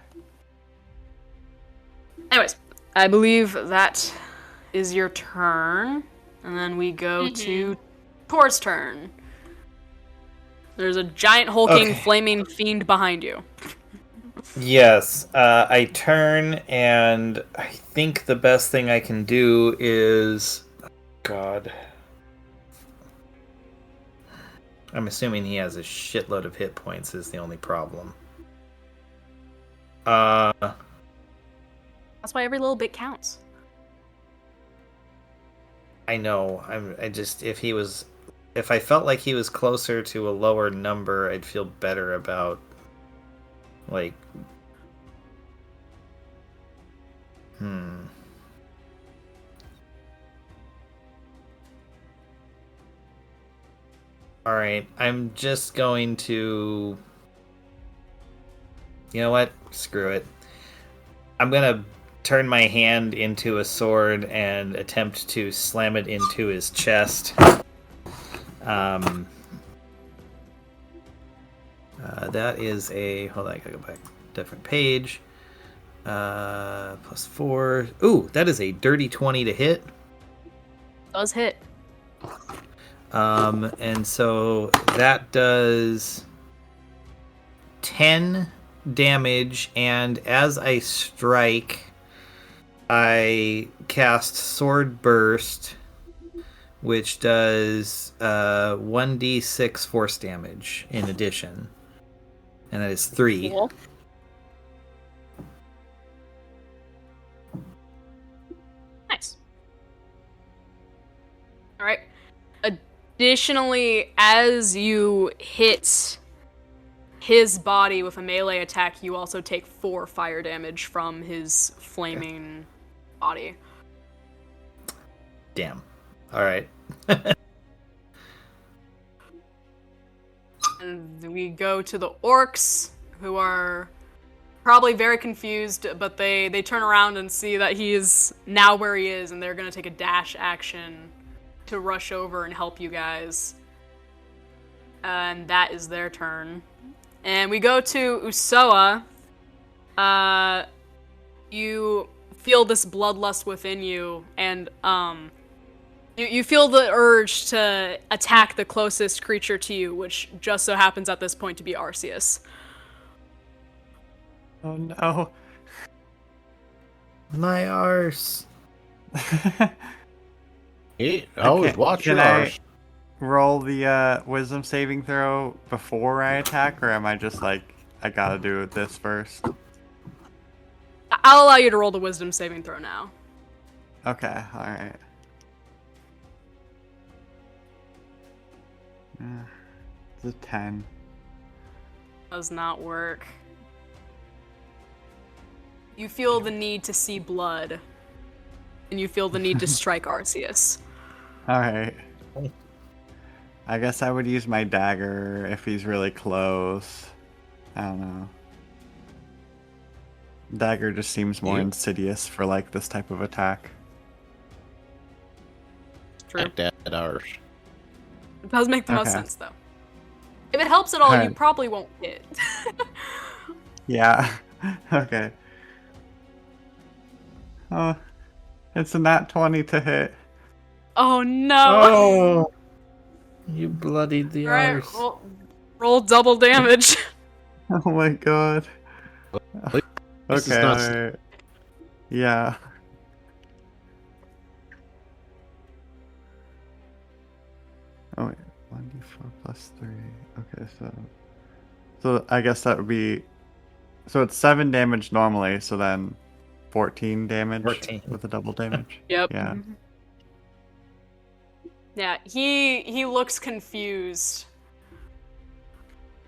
Anyways, I believe that is your turn. And then we go to Tor's turn. There's a giant hulking flaming fiend behind you. Yes, I turn, and I think the best thing I can do is... God. I'm assuming he has a shitload of hit points is the only problem. That's why every little bit counts. I know. If I felt like he was closer to a lower number, I'd feel better about, like... Alright, I'm just going to... You know what? Screw it. I'm gonna turn my hand into a sword and attempt to slam it into his chest. That is a... Hold on, I gotta go back. Different page. +4. Ooh, that is a dirty 20 to hit. Does hit. And so that does 10 damage, and as I strike, I cast Sword Burst, which does 1d6 force damage in addition. And that is 3. Cool. Nice. Additionally, as you hit his body with a melee attack, you also take 4 fire damage from his flaming body. Damn. All right. And we go to the orcs, who are probably very confused, but they turn around and see that he is now where he is, and they're going to take a dash action to rush over and help you guys. And that is their turn. And we go to Usoa. You feel this bloodlust within you, and you feel the urge to attack the closest creature to you, which just so happens at this point to be Arceus. Oh no. My arse. Hey, always Okay, watch your can I- arse. Roll the wisdom saving throw before I attack, or am I just like, I gotta do this first? I'll allow you to roll the wisdom saving throw now. Okay, alright. It's a 10. Does not work. You feel the need to see blood, and you feel the need to strike Arceus. Alright. I guess I would use my dagger if he's really close. I don't know. Dagger just seems more Yeah. insidious for like this type of attack. True. Like that arse. It does make the most Okay. sense, though. If it helps at all, you Alright. probably won't hit. Yeah. Okay. Oh, it's a nat 20 to hit. Oh no! Oh, you bloodied the Alright, arse. roll double damage. Oh my god. This is Okay, not- alright. Yeah. Oh wait, 1d4 plus 3. Okay, so I guess that would be, so it's 7 damage normally, so then 14 damage 14. with the double damage. Yep. Yeah. Yeah, he looks confused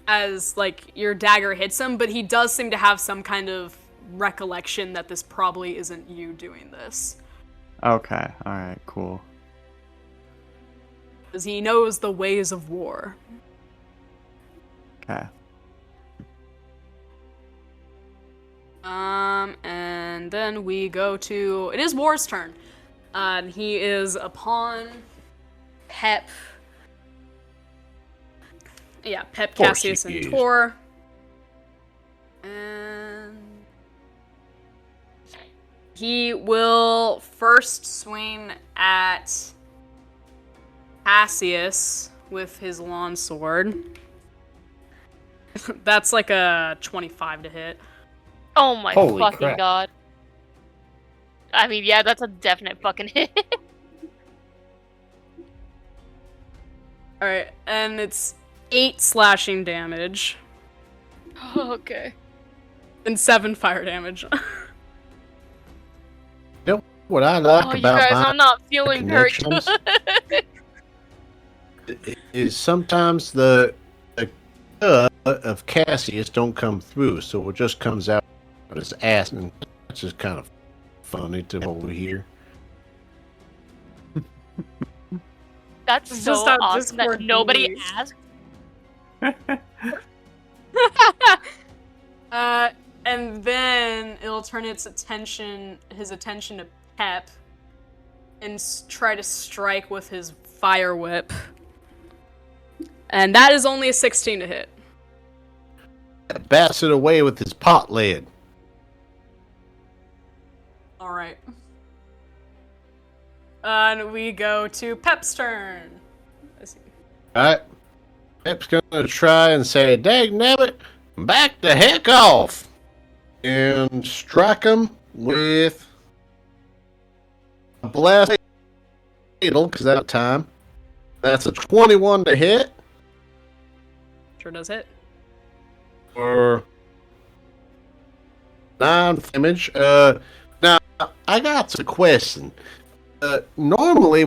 as, like, your dagger hits him, but he does seem to have some kind of recollection that this probably isn't you doing this. Okay, alright, cool. Because he knows the ways of war. Okay. And then we go to... It is War's turn. He is upon Pep. Yeah, Pep, course Cassius, he and is. Tor. And... he will first swing at Cassius with his lawn sword. That's like a 25 to hit. Oh my Holy fucking crap. god. I mean, yeah, that's a definite fucking hit. Alright, and it's 8 slashing damage Okay. and 7 fire damage. What I like Oh, you about guys, my I'm not feeling very good. connections is sometimes the of Cassius don't come through, so it just comes out as ass, and it's just kind of funny to over here. That's It's so just how awesome that Discord nobody believes. asked. And then it'll turn his attention to Pep and try to strike with his fire whip. And that is only a 16 to hit. Bats it away with his pot lid. Alright. And we go to Pep's turn. Let's see. Alright. Pep's gonna try and say, "Dag nabbit, back the heck off!" And strike him with a blast fatal, because that time. That's a 21 to hit. Sure does hit. For 9 damage. Now, I got a question. Normally,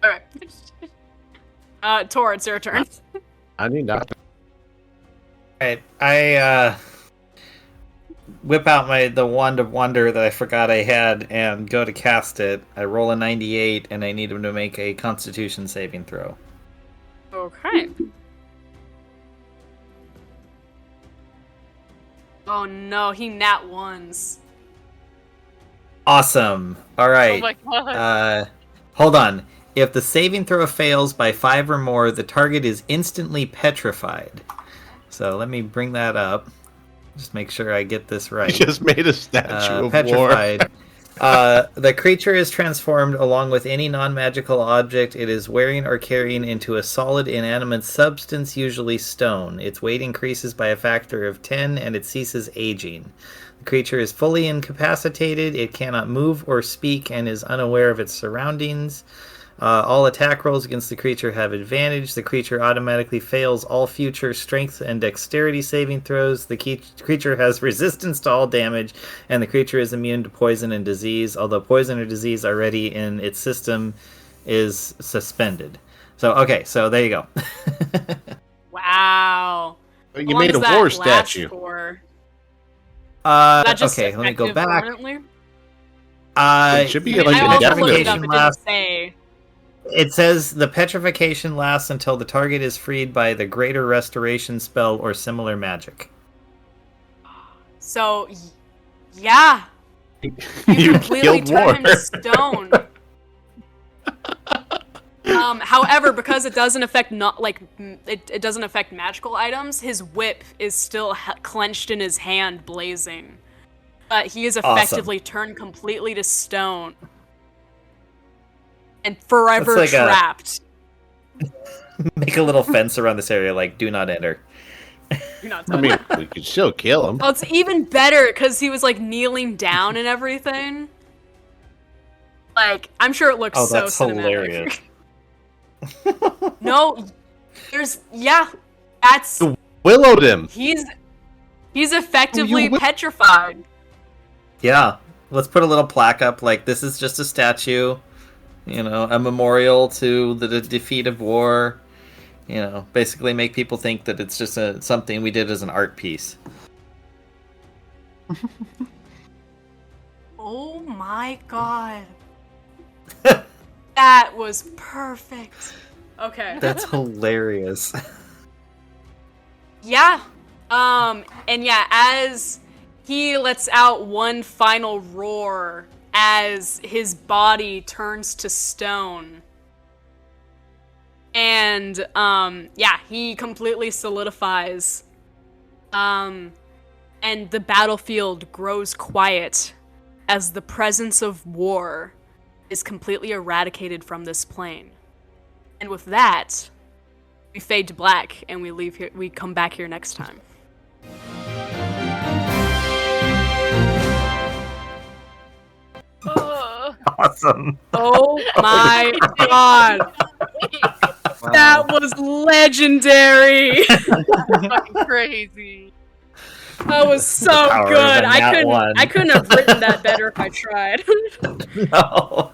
Alright. Tor, it's your turn. I need nothing. Alright, I whip out the wand of wonder that I forgot I had and go to cast it. I roll a 98 and I need him to make a Constitution saving throw. Okay. Oh no, he nat ones. Awesome. Alright. Oh my god. Hold on. If the saving throw fails by 5 or more, the target is instantly petrified. So let me bring that up. Just make sure I get this right. You just made a statue of petrified. The creature is transformed along with any non-magical object it is wearing or carrying into a solid inanimate substance, usually stone. Its weight increases by a factor of 10 and it ceases aging. The creature is fully incapacitated, it cannot move or speak, and is unaware of its surroundings. All attack rolls against the creature have advantage. The creature automatically fails all future strength and dexterity saving throws. The creature has resistance to all damage, and the creature is immune to poison and disease, although poison or disease already in its system is suspended. So, okay, so there you go. Wow. You How long made a does that war last statue. For? Is that just Okay, let me go effective back. permanently? It should be I mean, like I also looked it up. indefinite. It didn't say. It says the petrification lasts until the target is freed by the Greater Restoration spell or similar magic. So, yeah. You You completely killed turn war. him to stone. However, because it doesn't affect it doesn't affect magical items, his whip is still clenched in his hand, blazing. But he is effectively turned completely to stone and forever That's like trapped. Make a little fence around this area, like do not enter. You're not I mean, we could still kill him. Oh, it's even better because he was like kneeling down and everything. Like, I'm sure it looks Oh, so that's cinematic. hilarious. No, that's Willowed him. he's effectively You will- petrified. Yeah, let's put a little plaque up, like this is just a statue, a memorial to the defeat of war. Basically make people think that it's just something we did as an art piece. Oh my god. That was perfect. Okay. That's hilarious. Yeah. And yeah, as he lets out one final roar as his body turns to stone. And, yeah, he completely solidifies. And the battlefield grows quiet as the presence of war is completely eradicated from this plane. And with that, we fade to black and we leave here. We come back here next time. Awesome. Oh my god. That was legendary. Fucking crazy. That was so power of good. a nat one. I couldn't have written that better if I tried. No.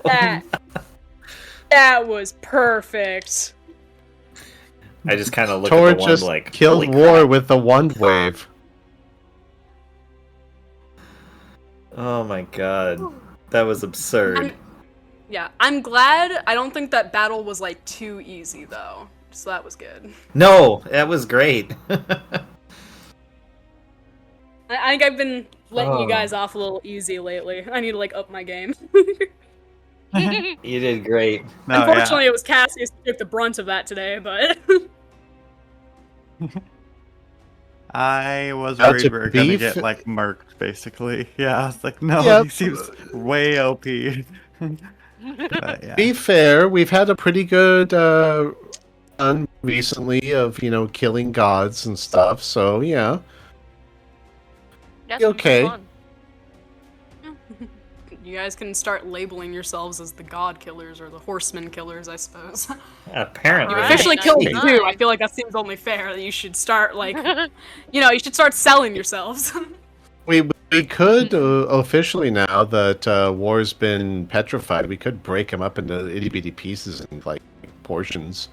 That was perfect. I just kind of look Tor at the one just like killed holy war crap. with the wand wave. Oh my god. That was absurd. I'm glad. I don't think that battle was like too easy though. So that was good. No, that was great. I think I've been letting Oh. you guys off a little easy lately. I need to like up my game. You did great. No, Unfortunately, it was Cassius who took the brunt of that today, but I was That's worried a we were gonna beef. get like murked, basically. Yeah, I was like, no, Yep. he seems way OP. But, yeah. Be fair, we've had a pretty good run recently of killing gods and stuff. So yeah, That's Okay. fun. you guys can start labeling yourselves as the god killers or the horseman killers, I suppose. Apparently. You Alright, officially nice, killed me nice. too. I feel like that seems only fair that you should start like, you should start selling yourselves. we We could officially, now that War's been petrified, we could break him up into itty bitty pieces and like portions,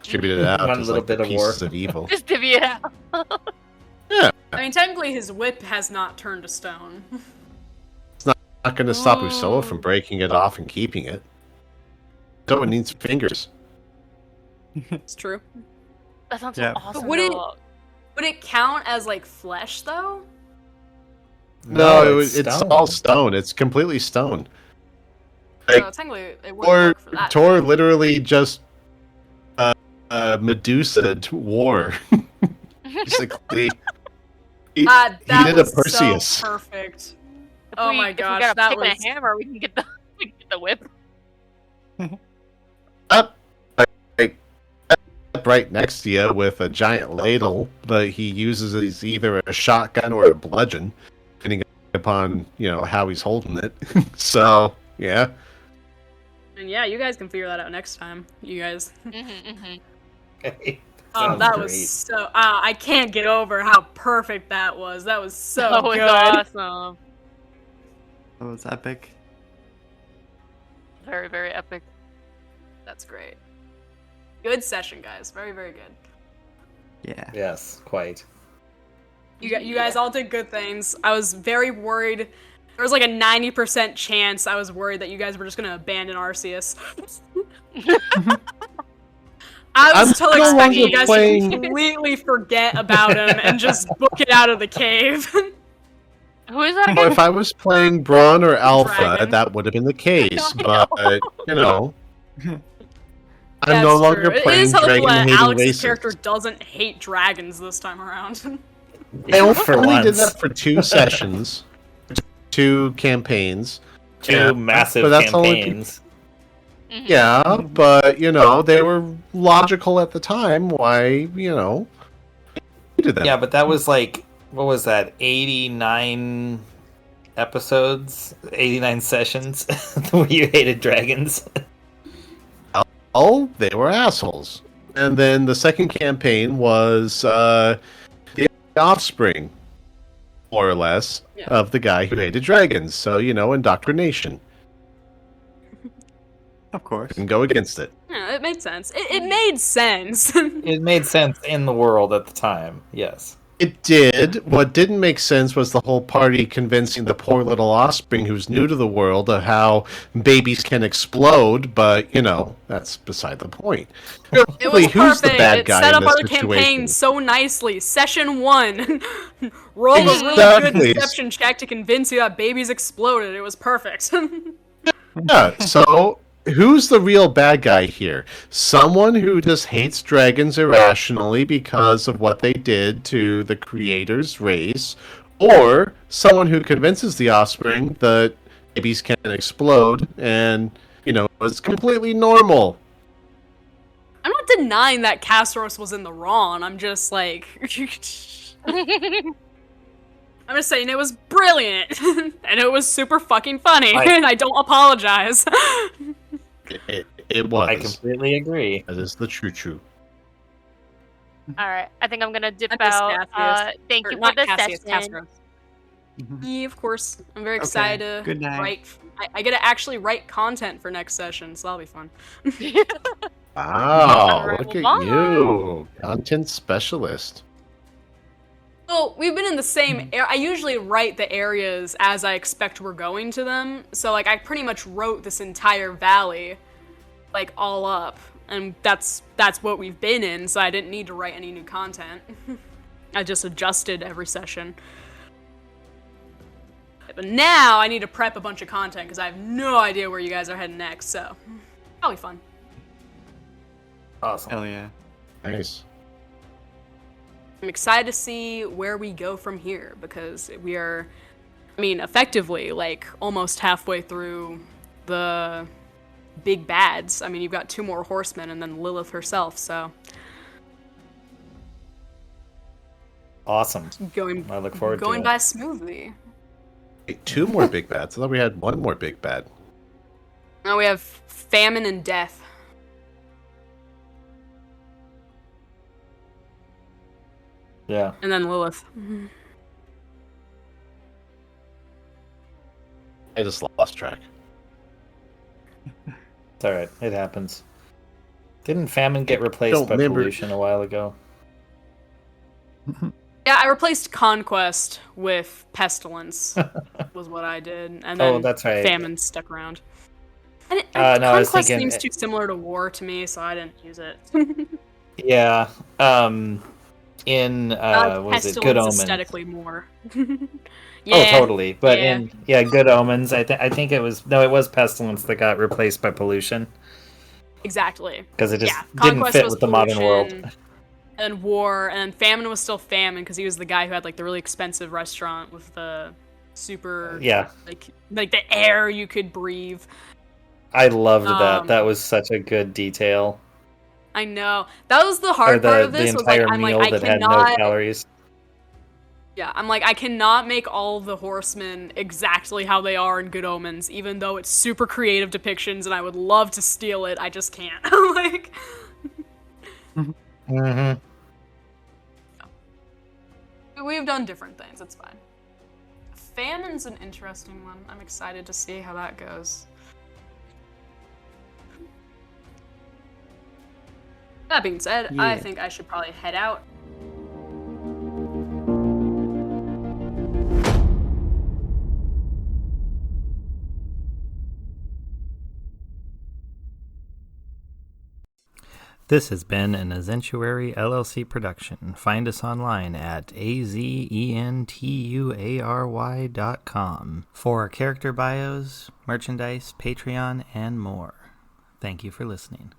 distribute it out One as little like the bit of war. pieces of evil. Just divvy it out. Yeah, I mean, technically, his whip has not turned to stone. not going to stop Usoa from Ooh. breaking it off and keeping it. So it needs fingers. It's true. That sounds Yeah. so awesome. But would it- though. Would it count as like flesh though? No, it's all stone. It's completely stone. Like, So technically, it wouldn't work for that. Tor literally just Medusa'd War. Basically, he That did a was Perseus. so perfect. If Oh we, my if we gosh, got a that pick and was- a hammer, we can get the whip. Up, like, right next to you with a giant ladle that he uses as either a shotgun or a bludgeon, depending upon how he's holding it. So yeah, And yeah, you guys can figure that out next time. You guys. Okay. Oh, Sounds that great. was so. I can't get over how perfect that was. That was so That was good. awesome. That was epic. Very, very epic. That's great. Good session, guys. Very, very good. Yeah. Yes, quite. You guys all did good things. I was very worried. There was like a 90% chance I was worried that you guys were just gonna abandon Arceus. I I'm was totally no expecting longer you guys playing- to completely forget about him and just book it out of the cave. Who is that well, again? if I was playing Braun or Alpha, Dragon. that would have been the case. I But I'm That's no longer true. It playing is helpful dragon that hating Alex's races. character doesn't hate dragons this time around. Well, for I only did once, that for 2 sessions, 2 campaigns. two Yeah, massive but that's only- campaigns. Yeah, but they were logical at the time. Why we did that? Yeah, but that was like, what was that? 89 episodes, 89 sessions where you hated dragons. Oh, they were assholes. And then the second campaign was the offspring, more or less, Yeah. of the guy who hated dragons. So indoctrination. Of course. Can go against it. Yeah, it made sense. It made sense. It made sense in the world at the time. Yes. It did. What didn't make sense was the whole party convincing the poor little offspring who's new to the world of how babies can explode, but, that's beside the point. It was Really, who's the perfect. bad It guy set in up this our campaign situation? so nicely. Session 1. Roll a really Exactly. good deception check to convince you that babies exploded. It was perfect. Yeah, so who's the real bad guy here? Someone who just hates dragons irrationally because of what they did to the creator's race, or someone who convinces the offspring that babies can explode and, it's completely normal. I'm not denying that Casseros was in the wrong. I'm just like... I'm just saying it was brilliant. And it was super fucking funny. And I don't apologize. It was. I completely agree. That is the true. All right, I think I'm gonna dip I miss out. Cassius. Thank Or you for not the Cassius, session. Casseros. Mhm. Yeah, of course. I'm very Okay, excited to good night. write. I get to actually write content for next session, so that'll be fun. Wow, Alright, look well, at you. Content specialist. Well, we've been in the same. I usually write the areas as I expect we're going to them. So like, I pretty much wrote this entire valley, like all up, and that's what we've been in. So I didn't need to write any new content. I just adjusted every session. But now I need to prep a bunch of content because I have no idea where you guys are heading next. So probably fun. Awesome. Hell yeah. Nice. I'm excited to see where we go from here because we are, I mean, effectively, like, almost halfway through the big bads. I mean, you've got 2 more horsemen and then Lilith herself, so Awesome. going I look forward going to by it. smoothly. Wait, 2 more big bads. I thought we had 1 more big bad. Now we have famine and death. Yeah. And then Lilith. I just lost track. It's alright, it happens. Didn't famine get replaced Don't by remember. pollution a while ago? Yeah, I replaced conquest with pestilence. Was what I did, and then That's right. famine stuck around. And No, I was conquest thinking- seems too similar to war to me, so I didn't use it. Yeah. In was it Good pestilence Omens? aesthetically more. Oh, totally. But yeah. in Good Omens, I think it was pestilence that got replaced by pollution Exactly. because it just didn't Conquest fit was with the modern world. pollution, and war, and famine was still famine because he was the guy who had like the really expensive restaurant with the super like the air you could breathe. I loved that. That was such a good detail. I know. That was the hard Or part of the this. Was like, entire I'm like, meal I that had no cannot. calories. Yeah, I'm like, I cannot make all the horsemen exactly how they are in Good Omens, even though it's super creative depictions and I would love to steal it. I just can't. Like, Mm-hmm. we've done different things. It's fine. Famine's an interesting one. I'm excited to see how that goes. That being said, I Yeah. think I should probably head out. This has been an Azentuary LLC production. Find us online at azentuary.com for our character bios, merchandise, Patreon, and more. Thank you for listening.